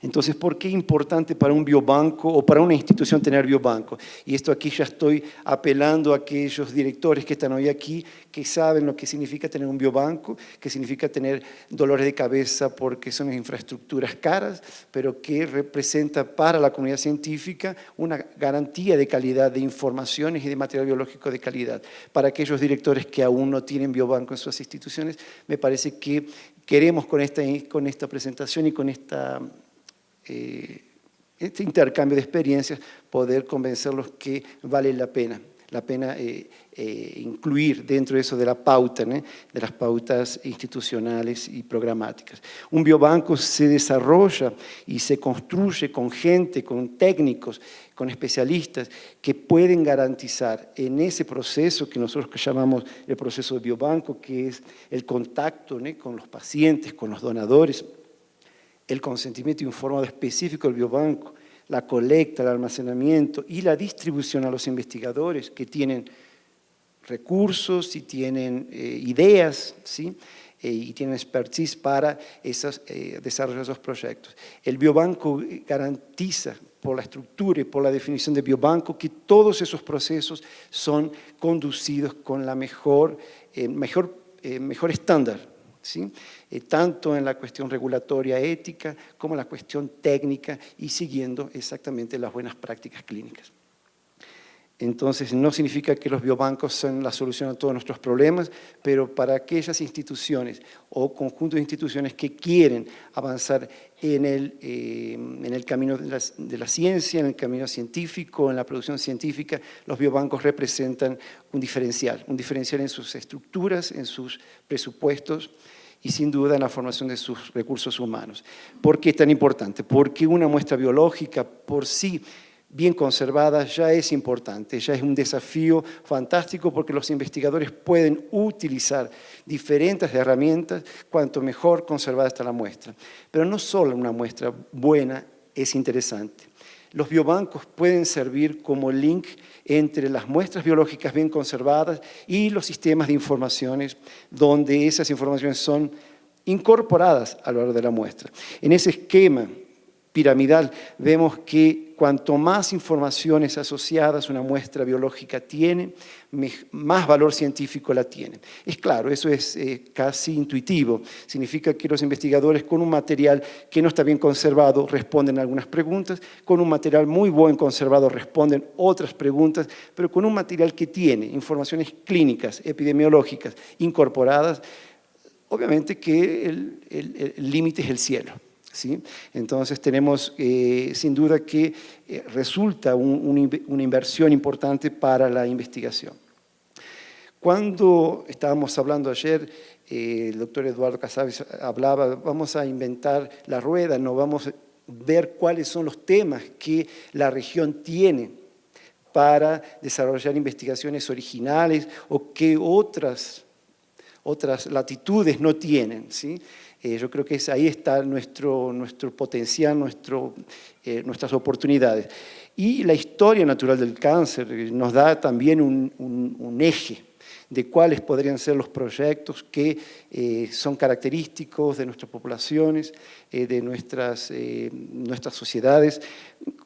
Entonces, ¿por qué es importante para un biobanco o para una institución tener biobanco? Y esto aquí ya estoy apelando a aquellos directores que están hoy aquí, que saben lo que significa tener un biobanco, que significa tener dolores de cabeza porque son infraestructuras caras, pero que representa para la comunidad científica una garantía de calidad de informaciones y de material biológico de calidad. Para aquellos directores que aún no tienen biobanco en sus instituciones, me parece que queremos con esta presentación y con este intercambio de experiencias poder convencerlos que vale la pena incluir dentro de eso de la pauta, de las pautas institucionales y programáticas. Un biobanco se desarrolla y se construye con gente, con técnicos, con especialistas que pueden garantizar en ese proceso que nosotros llamamos el proceso de biobanco, que es el contacto con los pacientes, con los donadores, el consentimiento informado específico del biobanco, la colecta, el almacenamiento y la distribución a los investigadores que tienen recursos y tienen ideas, ¿sí? Y tienen expertise para desarrollar esos proyectos. El biobanco garantiza, por la estructura y por la definición de biobanco, que todos esos procesos son conducidos con la mejor estándar, ¿sí? Tanto en la cuestión regulatoria ética como en la cuestión técnica y siguiendo exactamente las buenas prácticas clínicas. Entonces, no significa que los biobancos son la solución a todos nuestros problemas, pero para aquellas instituciones o conjuntos de instituciones que quieren avanzar en el camino de la ciencia, en el camino científico, en la producción científica, los biobancos representan un diferencial en sus estructuras, en sus presupuestos, y sin duda en la formación de sus recursos humanos. ¿Por qué es tan importante? Porque una muestra biológica por sí bien conservada ya es importante, ya es un desafío fantástico porque los investigadores pueden utilizar diferentes herramientas cuanto mejor conservada está la muestra. Pero no solo una muestra buena es interesante. Los biobancos pueden servir como link entre las muestras biológicas bien conservadas y los sistemas de informaciones donde esas informaciones son incorporadas a lo largo de la muestra. En ese esquema piramidal vemos que cuanto más informaciones asociadas una muestra biológica tiene, más valor científico la tiene. Es claro, eso es casi intuitivo. Significa que los investigadores con un material que no está bien conservado responden algunas preguntas, con un material muy buen conservado responden otras preguntas, pero con un material que tiene informaciones clínicas, epidemiológicas incorporadas, obviamente que el límite es el cielo. ¿Sí? Entonces tenemos sin duda que resulta una inversión importante para la investigación. Cuando estábamos hablando ayer, el doctor Eduardo Casaves hablaba, vamos a inventar la rueda, no vamos a ver cuáles son los temas que la región tiene para desarrollar investigaciones originales o que otras latitudes no tienen, ¿sí? Yo creo que ahí está nuestro potencial, nuestras oportunidades. Y la historia natural del cáncer nos da también un eje de cuáles podrían ser los proyectos que son característicos de nuestras poblaciones, de nuestras sociedades,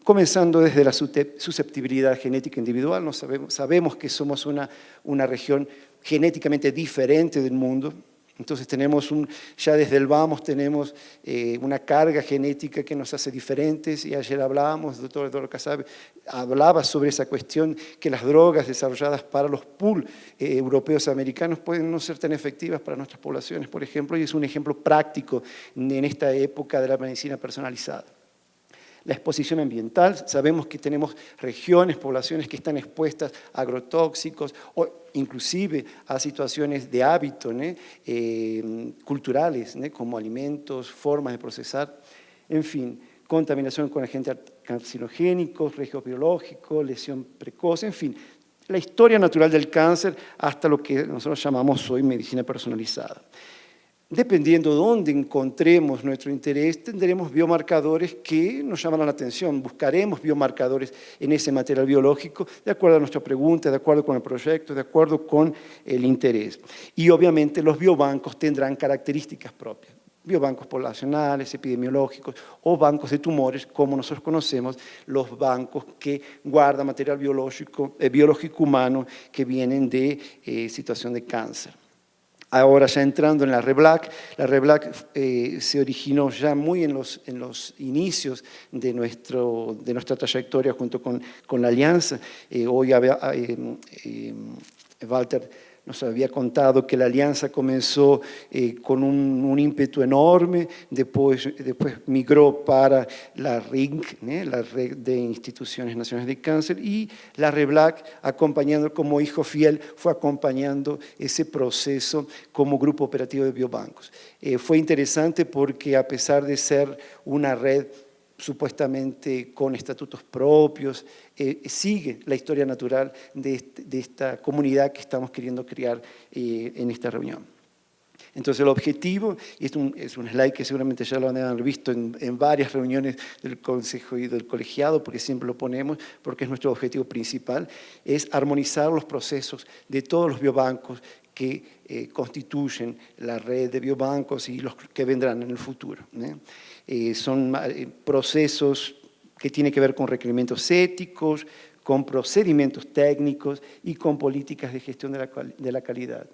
comenzando desde la susceptibilidad genética individual. Sabemos que somos una región genéticamente diferente del mundo. Entonces tenemos ya desde el vamos tenemos una carga genética que nos hace diferentes y ayer hablábamos, el doctor Eduardo Casabe hablaba sobre esa cuestión que las drogas desarrolladas para los pool europeos americanos pueden no ser tan efectivas para nuestras poblaciones, por ejemplo, y es un ejemplo práctico en esta época de la medicina personalizada. La exposición ambiental, sabemos que tenemos regiones, poblaciones que están expuestas a agrotóxicos o inclusive a situaciones de hábito culturales, como alimentos, formas de procesar, en fin, contaminación con agentes carcinogénicos, riesgo biológico, lesión precoz, en fin, la historia natural del cáncer hasta lo que nosotros llamamos hoy medicina personalizada. dependiendo de dónde encontremos nuestro interés, tendremos biomarcadores que nos llaman la atención. Buscaremos biomarcadores en ese material biológico de acuerdo a nuestra pregunta, de acuerdo con el proyecto, de acuerdo con el interés. Y obviamente los biobancos tendrán características propias. Biobancos poblacionales, epidemiológicos o bancos de tumores, como nosotros conocemos, los bancos que guardan material biológico humano que vienen de situación de cáncer. Ahora ya entrando en la REBLAC se originó ya muy en los inicios de nuestra trayectoria junto con la Alianza. Hoy Walter nos había contado que la Alianza comenzó con un ímpetu enorme, después migró para la RINC, la Red de Instituciones Nacionales de Cáncer, y la REBLAC, acompañando como hijo fiel, fue acompañando ese proceso como grupo operativo de biobancos. Fue interesante porque a pesar de ser una red supuestamente con estatutos propios, sigue la historia natural de esta comunidad que estamos queriendo crear en esta reunión. Entonces el objetivo, y es un slide que seguramente ya lo han de haber visto en varias reuniones del Consejo y del Colegiado, porque siempre lo ponemos, porque es nuestro objetivo principal, es armonizar los procesos de todos los biobancos que constituyen la red de biobancos y los que vendrán en el futuro. Son procesos que tienen que ver con requerimientos éticos, con procedimientos técnicos y con políticas de gestión de la calidad.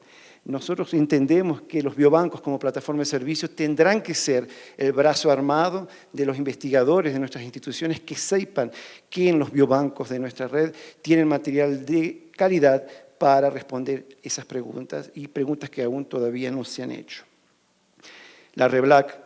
Nosotros entendemos que los biobancos como plataforma de servicios tendrán que ser el brazo armado de los investigadores de nuestras instituciones que sepan que en los biobancos de nuestra red tienen material de calidad para responder esas preguntas y preguntas que aún todavía no se han hecho. La REBLAC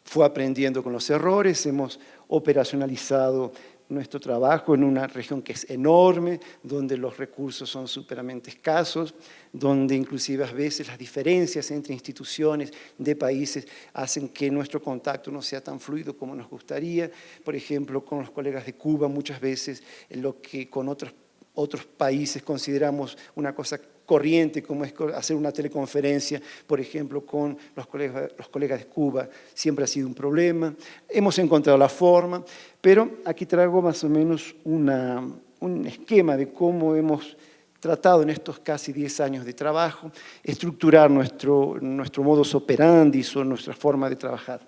fue aprendiendo con los errores, hemos operacionalizado nuestro trabajo en una región que es enorme, donde los recursos son súperamente escasos, donde inclusive a veces las diferencias entre instituciones de países hacen que nuestro contacto no sea tan fluido como nos gustaría. Por ejemplo, con los colegas de Cuba muchas veces lo que con otros países consideramos una cosa corriente, como es hacer una teleconferencia, por ejemplo, con los colegas de Cuba, siempre ha sido un problema. Hemos encontrado la forma, pero aquí traigo más o menos un esquema de cómo hemos tratado en estos casi 10 años de trabajo, estructurar nuestro modus operandi o nuestra forma de trabajar.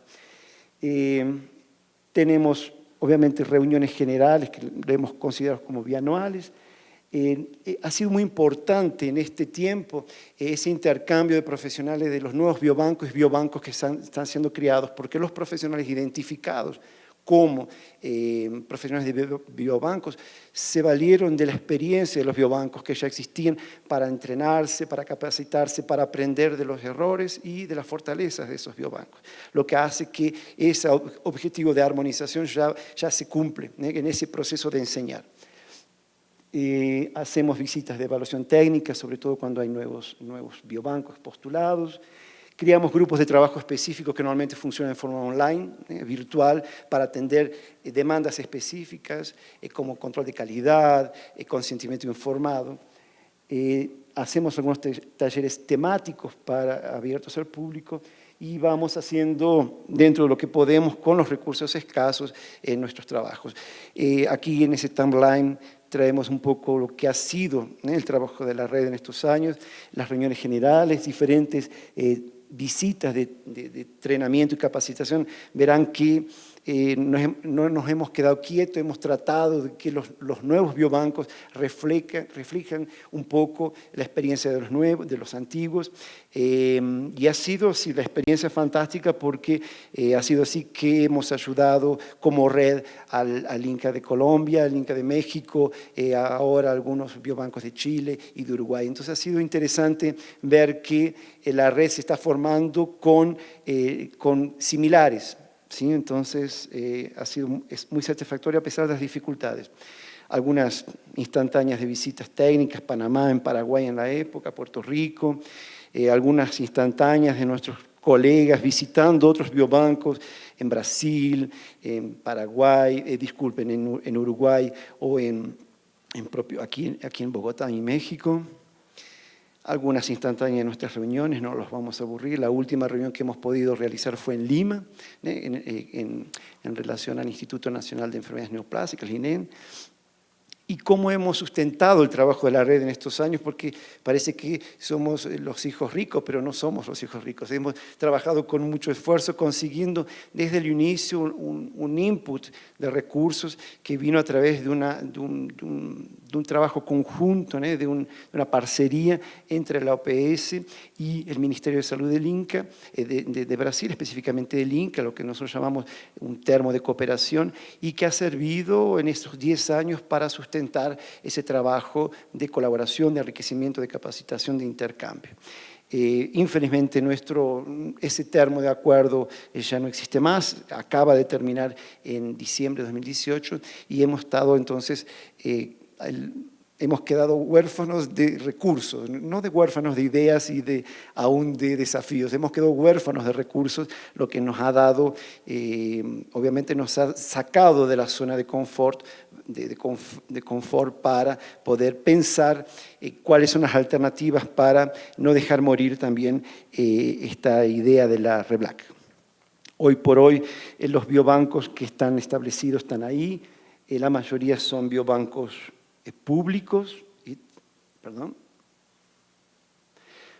Tenemos, obviamente, reuniones generales que le hemos considerado como bianuales. Ha sido muy importante en este tiempo ese intercambio de profesionales de los nuevos biobancos y biobancos que están siendo creados, porque los profesionales identificados como profesionales de biobancos se valieron de la experiencia de los biobancos que ya existían para entrenarse, para capacitarse, para aprender de los errores y de las fortalezas de esos biobancos, lo que hace que ese objetivo de armonización ya se cumple en ese proceso de enseñar. Hacemos visitas de evaluación técnica, sobre todo cuando hay nuevos biobancos postulados. Creamos grupos de trabajo específicos que normalmente funcionan de forma online, virtual, para atender demandas específicas, como control de calidad, consentimiento informado. Hacemos algunos talleres temáticos abiertos al público y vamos haciendo dentro de lo que podemos con los recursos escasos en nuestros trabajos. Aquí en ese timeline traemos un poco lo que ha sido el trabajo de la red en estos años, las reuniones generales, diferentes visitas de entrenamiento y capacitación. Verán que no nos hemos quedado quietos, hemos tratado de que los nuevos biobancos reflejan un poco la experiencia de los nuevos, de los antiguos, y ha sido así la experiencia fantástica porque ha sido así que hemos ayudado como red al Inca de Colombia, al Inca de México, ahora algunos biobancos de Chile y de Uruguay. Entonces ha sido interesante ver que la red se está formando con similares. ¿Sí? Entonces, es muy satisfactorio a pesar de las dificultades. Algunas instantáneas de visitas técnicas, Panamá, en Paraguay en la época, Puerto Rico, algunas instantáneas de nuestros colegas visitando otros biobancos en Brasil, en Paraguay, en Uruguay o aquí en Bogotá y México. algunas instantáneas de nuestras reuniones, no los vamos a aburrir. La última reunión que hemos podido realizar fue en Lima, en relación al Instituto Nacional de Enfermedades Neoplásicas, el INEN, y cómo hemos sustentado el trabajo de la red en estos años, porque parece que somos los hijos ricos, pero no somos los hijos ricos. Hemos trabajado con mucho esfuerzo, consiguiendo desde el inicio un input de recursos que vino a través de un trabajo conjunto, de una parcería entre la OPS y el Ministerio de Salud del Inca, de Brasil, específicamente del Inca, lo que nosotros llamamos un termo de cooperación, y que ha servido en estos 10 años para sustentar ese trabajo de colaboración, de enriquecimiento, de capacitación, de intercambio. Infelizmente ese termo de acuerdo ya no existe más, acaba de terminar en diciembre de 2018 y hemos estado entonces, hemos quedado huérfanos de recursos, no de huérfanos de ideas y aún de desafíos, hemos quedado huérfanos de recursos, lo que nos ha dado, obviamente nos ha sacado de la zona de confort, de confort para poder pensar cuáles son las alternativas para no dejar morir también esta idea de la REBLAC. Hoy por hoy los biobancos que están establecidos están ahí, la mayoría son biobancos públicos,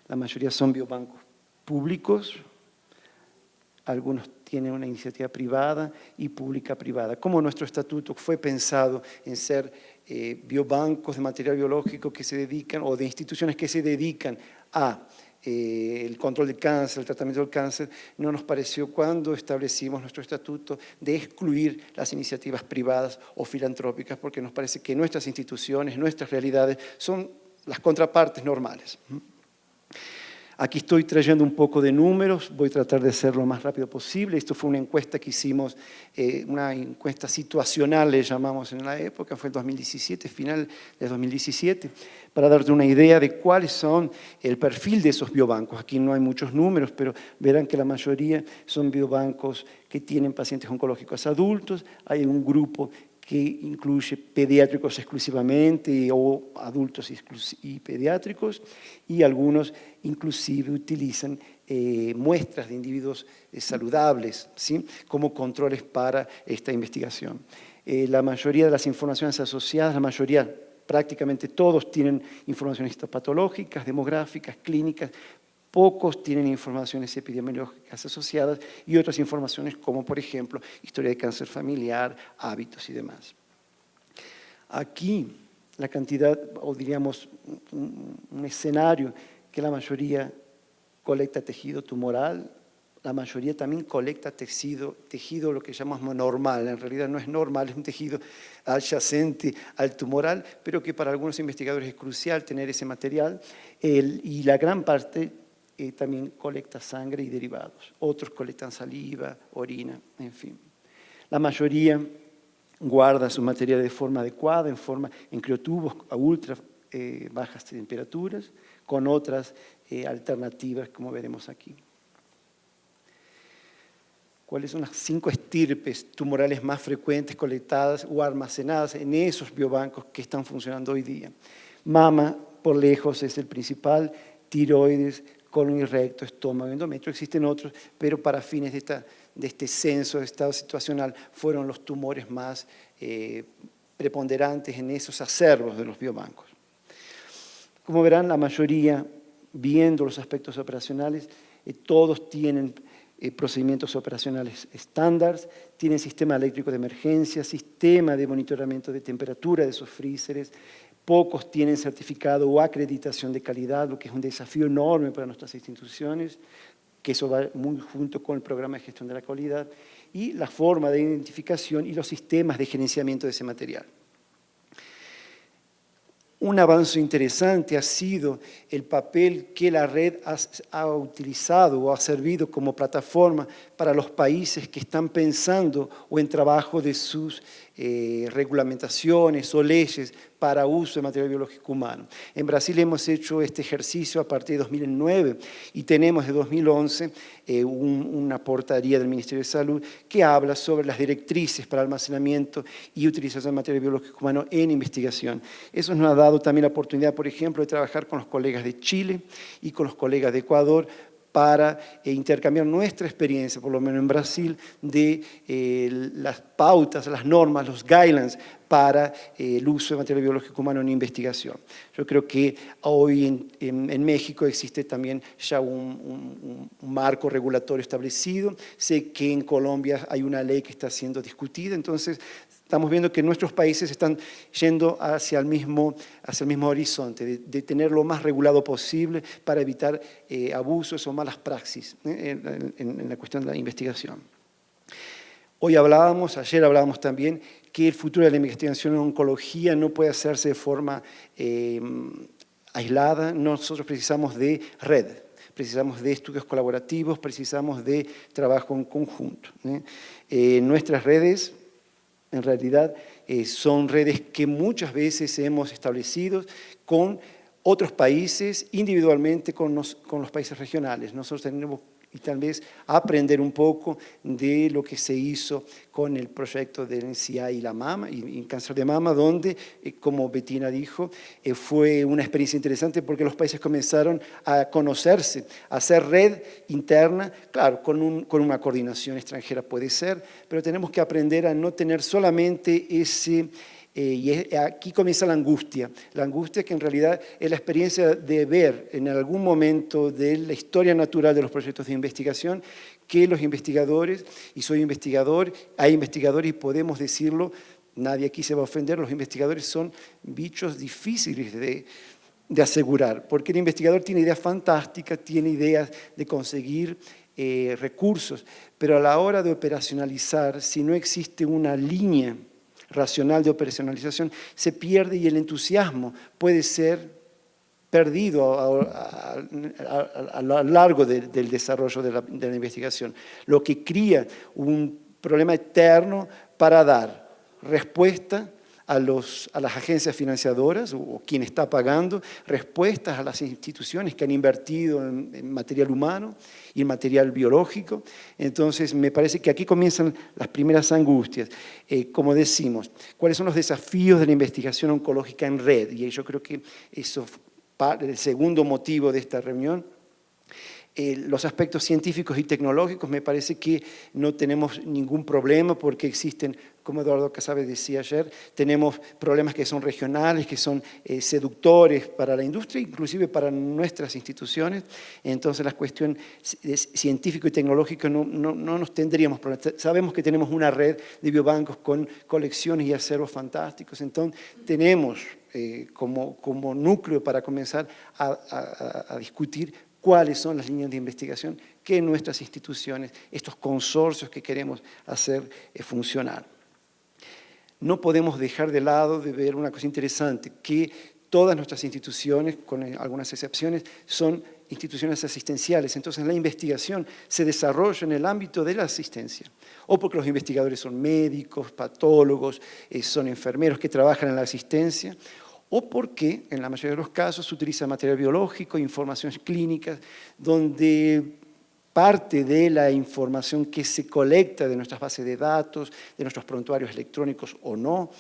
la mayoría son biobancos públicos, algunos tienen una iniciativa privada y pública-privada. Como nuestro estatuto fue pensado en ser biobancos de material biológico que se dedican, o de instituciones que se dedican a el control del cáncer, el tratamiento del cáncer, no nos pareció cuando establecimos nuestro estatuto de excluir las iniciativas privadas o filantrópicas, porque nos parece que nuestras instituciones, nuestras realidades son las contrapartes normales. Aquí estoy trayendo un poco de números, voy a tratar de hacerlo lo más rápido posible. Esto fue una encuesta que hicimos, una encuesta situacional, le llamamos en la época, fue el 2017, final de 2017, para darte una idea de cuáles son el perfil de esos biobancos. Aquí no hay muchos números, pero verán que la mayoría son biobancos que tienen pacientes oncológicos adultos, hay un grupo que incluye pediátricos exclusivamente o adultos y pediátricos, y algunos inclusive utilizan muestras de individuos saludables, ¿sí?, como controles para esta investigación. La mayoría de las informaciones asociadas, la mayoría, prácticamente todos tienen informaciones histopatológicas, demográficas, clínicas. Pocos tienen informaciones epidemiológicas asociadas y otras informaciones como, por ejemplo, historia de cáncer familiar, hábitos y demás. Aquí la cantidad, o diríamos un escenario que la mayoría colecta tejido tumoral, la mayoría también colecta tejido lo que llamamos normal, en realidad no es normal, es un tejido adyacente al tumoral, pero que para algunos investigadores es crucial tener ese material, y la gran parte también colecta sangre y derivados. Otros colectan saliva, orina, en fin. La mayoría guarda su material de forma adecuada, en criotubos a ultra bajas temperaturas, con otras alternativas, como veremos aquí. ¿Cuáles son las 5 estirpes tumorales más frecuentes colectadas o almacenadas en esos biobancos que están funcionando hoy día? Mama, por lejos, es el principal, tiroides, colon y recto, estómago, endometrio, existen otros, pero para fines de este censo de estado situacional fueron los tumores más preponderantes en esos acervos de los biobancos. Como verán, la mayoría, viendo los aspectos operacionales, todos tienen procedimientos operacionales estándar, tienen sistema eléctrico de emergencia, sistema de monitoramiento de temperatura de esos freezers. Pocos tienen certificado o acreditación de calidad, lo que es un desafío enorme para nuestras instituciones, que eso va muy junto con el programa de gestión de la calidad, y la forma de identificación y los sistemas de gerenciamiento de ese material. Un avance interesante ha sido el papel que la red ha utilizado o ha servido como plataforma para los países que están pensando o en trabajo de sus regulamentaciones o leyes para uso de material biológico humano. En Brasil hemos hecho este ejercicio a partir de 2009 y tenemos de 2011 una portaría del Ministerio de Salud que habla sobre las directrices para almacenamiento y utilización de material biológico humano en investigación. Eso nos ha dado dado también la oportunidad, por ejemplo, de trabajar con los colegas de Chile y con los colegas de Ecuador para intercambiar nuestra experiencia, por lo menos en Brasil, de las pautas, las normas, los guidelines para el uso de material biológico humano en investigación. Yo creo que hoy en México existe también ya un marco regulatorio establecido. Sé que en Colombia hay una ley que está siendo discutida, entonces estamos viendo que nuestros países están yendo hacia el mismo horizonte, de tener lo más regulado posible para evitar abusos o malas praxis en la cuestión de la investigación. Ayer hablábamos también que el futuro de la investigación en oncología no puede hacerse de forma aislada. Nosotros precisamos de red, precisamos de estudios colaborativos, precisamos de trabajo en conjunto. Nuestras redes, en realidad, son redes que muchas veces hemos establecido con otros países, individualmente con los países regionales. Nosotros tenemos y tal vez aprender un poco de lo que se hizo con el proyecto del NCI y la mama, y cáncer de mama, donde, como Bettina dijo, fue una experiencia interesante porque los países comenzaron a conocerse, a hacer red interna, claro, con una coordinación extranjera puede ser, pero tenemos que aprender a no tener solamente ese... y aquí comienza la angustia que en realidad es la experiencia de ver en algún momento de la historia natural de los proyectos de investigación que los investigadores, y soy investigador, hay investigadores y podemos decirlo, nadie aquí se va a ofender, los investigadores son bichos difíciles de asegurar, porque el investigador tiene ideas fantásticas, tiene ideas de conseguir recursos, pero a la hora de operacionalizar, si no existe una línea racional de operacionalización, se pierde y el entusiasmo puede ser perdido a lo largo del desarrollo de la investigación, lo que crea un problema eterno para dar respuesta a las agencias financiadoras o quien está pagando, respuestas a las instituciones que han invertido en material humano y en material biológico. Entonces, me parece que aquí comienzan las primeras angustias. Como decimos, ¿cuáles son los desafíos de la investigación oncológica en red? Y yo creo que eso es el segundo motivo de esta reunión. Los aspectos científicos y tecnológicos, me parece que no tenemos ningún problema porque existen, como Eduardo Casabe decía ayer, tenemos problemas que son regionales, que son seductores para la industria, inclusive para nuestras instituciones. Entonces, la cuestión científica y tecnológica no nos tendríamos problemas. Sabemos que tenemos una red de biobancos con colecciones y acervos fantásticos. Entonces, tenemos como núcleo para comenzar a discutir cuáles son las líneas de investigación que nuestras instituciones, estos consorcios que queremos hacer funcionar. No podemos dejar de lado de ver una cosa interesante, que todas nuestras instituciones, con algunas excepciones, son instituciones asistenciales. Entonces, la investigación se desarrolla en el ámbito de la asistencia, o porque los investigadores son médicos, patólogos, son enfermeros que trabajan en la asistencia, o porque, en la mayoría de los casos, se utiliza material biológico, informaciones clínicas, donde parte de la información que se colecta de nuestras bases de datos, de nuestros prontuarios electrónicos o no,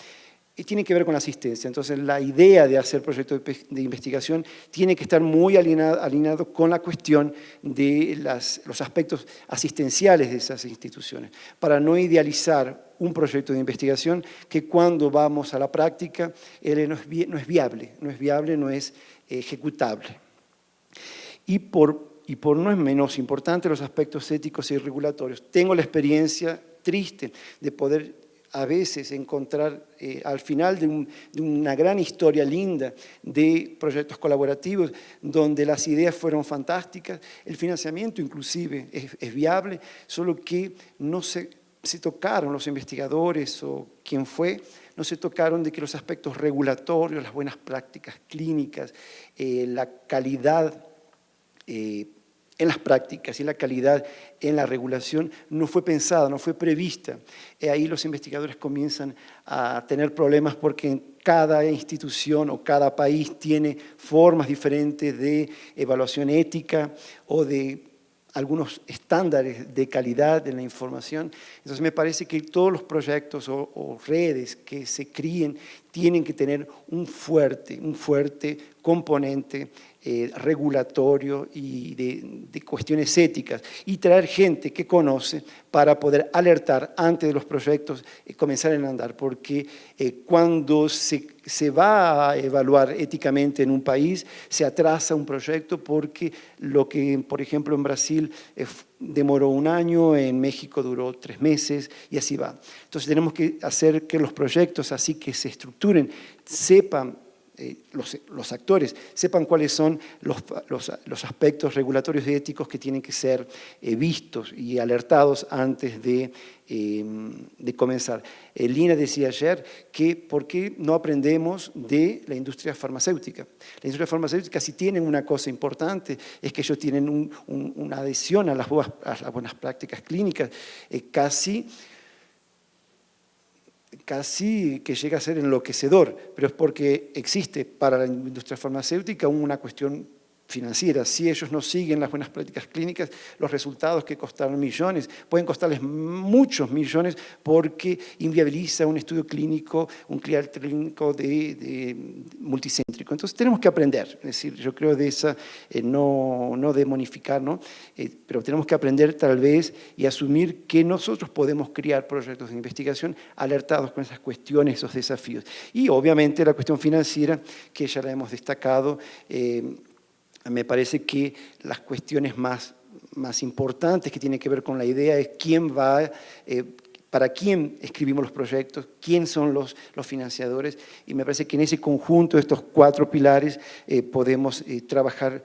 tiene que ver con la asistencia. Entonces, la idea de hacer proyectos de investigación tiene que estar muy alineado con la cuestión de los aspectos asistenciales de esas instituciones, para no idealizar un proyecto de investigación que cuando vamos a la práctica no es viable, no es ejecutable. Y por no es menos importante los aspectos éticos y regulatorios. Tengo la experiencia triste de poder a veces encontrar al final de una gran historia linda de proyectos colaborativos donde las ideas fueron fantásticas, el financiamiento inclusive es viable, solo que no se tocaron los investigadores o quien fue, no se tocaron de que los aspectos regulatorios, las buenas prácticas clínicas, la calidad en las prácticas y la calidad en la regulación no fue pensada, no fue prevista. Ahí los investigadores comienzan a tener problemas porque cada institución o cada país tiene formas diferentes de evaluación ética o de algunos estándares de calidad de la información. Entonces me parece que todos los proyectos o redes que se críen tienen que tener un fuerte componente regulatorio y de cuestiones éticas, y traer gente que conoce para poder alertar antes de los proyectos comenzar a andar, porque cuando se va a evaluar éticamente en un país, se atrasa un proyecto, porque lo que, por ejemplo, en Brasil demoró 1 año, en México duró 3 meses, y así va. Entonces tenemos que hacer que los proyectos así que se estructuren, sepan, los actores sepan cuáles son los aspectos regulatorios y éticos que tienen que ser vistos y alertados antes de comenzar. Lina decía ayer que ¿por qué no aprendemos de la industria farmacéutica? La industria farmacéutica sí tienen una cosa importante, es que ellos tienen una adhesión a las buenas prácticas clínicas casi que llega a ser enloquecedor, pero es porque existe para la industria farmacéutica una cuestión financiera. Si ellos no siguen las buenas prácticas clínicas, los resultados que costaron millones pueden costarles muchos millones, porque inviabiliza un estudio clínico, un trial clínico de multicéntrico. Entonces tenemos que aprender, es decir, yo creo de esa, no demonificar, ¿no? Pero tenemos que aprender tal vez y asumir que nosotros podemos crear proyectos de investigación alertados con esas cuestiones, esos desafíos. Y obviamente la cuestión financiera, que ya la hemos destacado, me parece que las cuestiones más importantes que tienen que ver con la idea es quién va, para quién escribimos los proyectos, quién son los financiadores, y me parece que en ese conjunto de estos 4 pilares podemos trabajar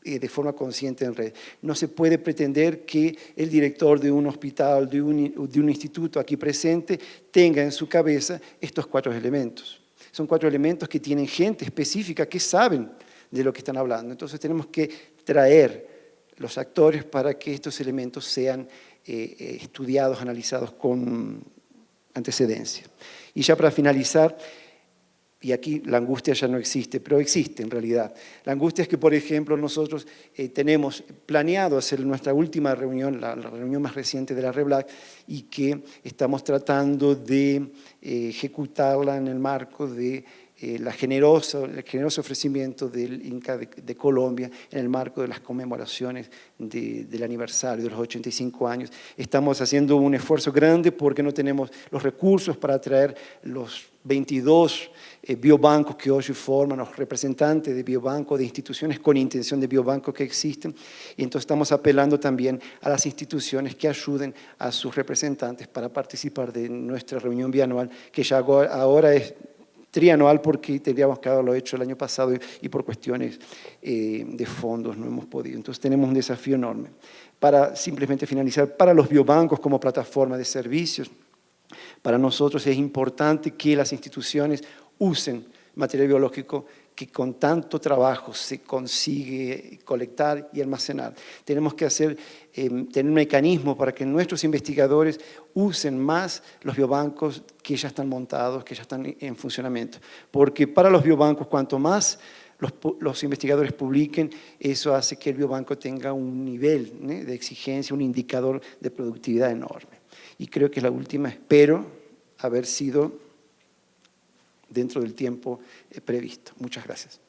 de forma consciente en red. No se puede pretender que el director de un hospital, de un instituto aquí presente, tenga en su cabeza estos 4 elementos. Son 4 elementos que tienen gente específica que saben de lo que están hablando. Entonces tenemos que traer los actores para que estos elementos sean estudiados, analizados con antecedencia. Y ya para finalizar, y aquí la angustia ya no existe, pero existe en realidad. La angustia es que, por ejemplo, nosotros tenemos planeado hacer nuestra última reunión, la reunión más reciente de la REBLAC, y que estamos tratando de ejecutarla en el marco de el generoso ofrecimiento del Inca de Colombia en el marco de las conmemoraciones del aniversario de los 85 años. Estamos haciendo un esfuerzo grande porque no tenemos los recursos para traer los 22 biobancos que hoy forman, los representantes de biobancos, de instituciones con intención de biobancos que existen, y entonces estamos apelando también a las instituciones que ayuden a sus representantes para participar de nuestra reunión bianual, que ya ahora es trianual, porque tendríamos que haberlo hecho el año pasado y por cuestiones de fondos no hemos podido. Entonces tenemos un desafío enorme. Para simplemente finalizar, para los biobancos como plataforma de servicios, para nosotros es importante que las instituciones usen material biológico que con tanto trabajo se consigue colectar y almacenar. Tenemos que tener un mecanismo para que nuestros investigadores usen más los biobancos que ya están montados, que ya están en funcionamiento. Porque para los biobancos, cuanto más los investigadores publiquen, eso hace que el biobanco tenga un nivel de exigencia, un indicador de productividad enorme. Y creo que la última, espero haber sido dentro del tiempo previsto. Muchas gracias.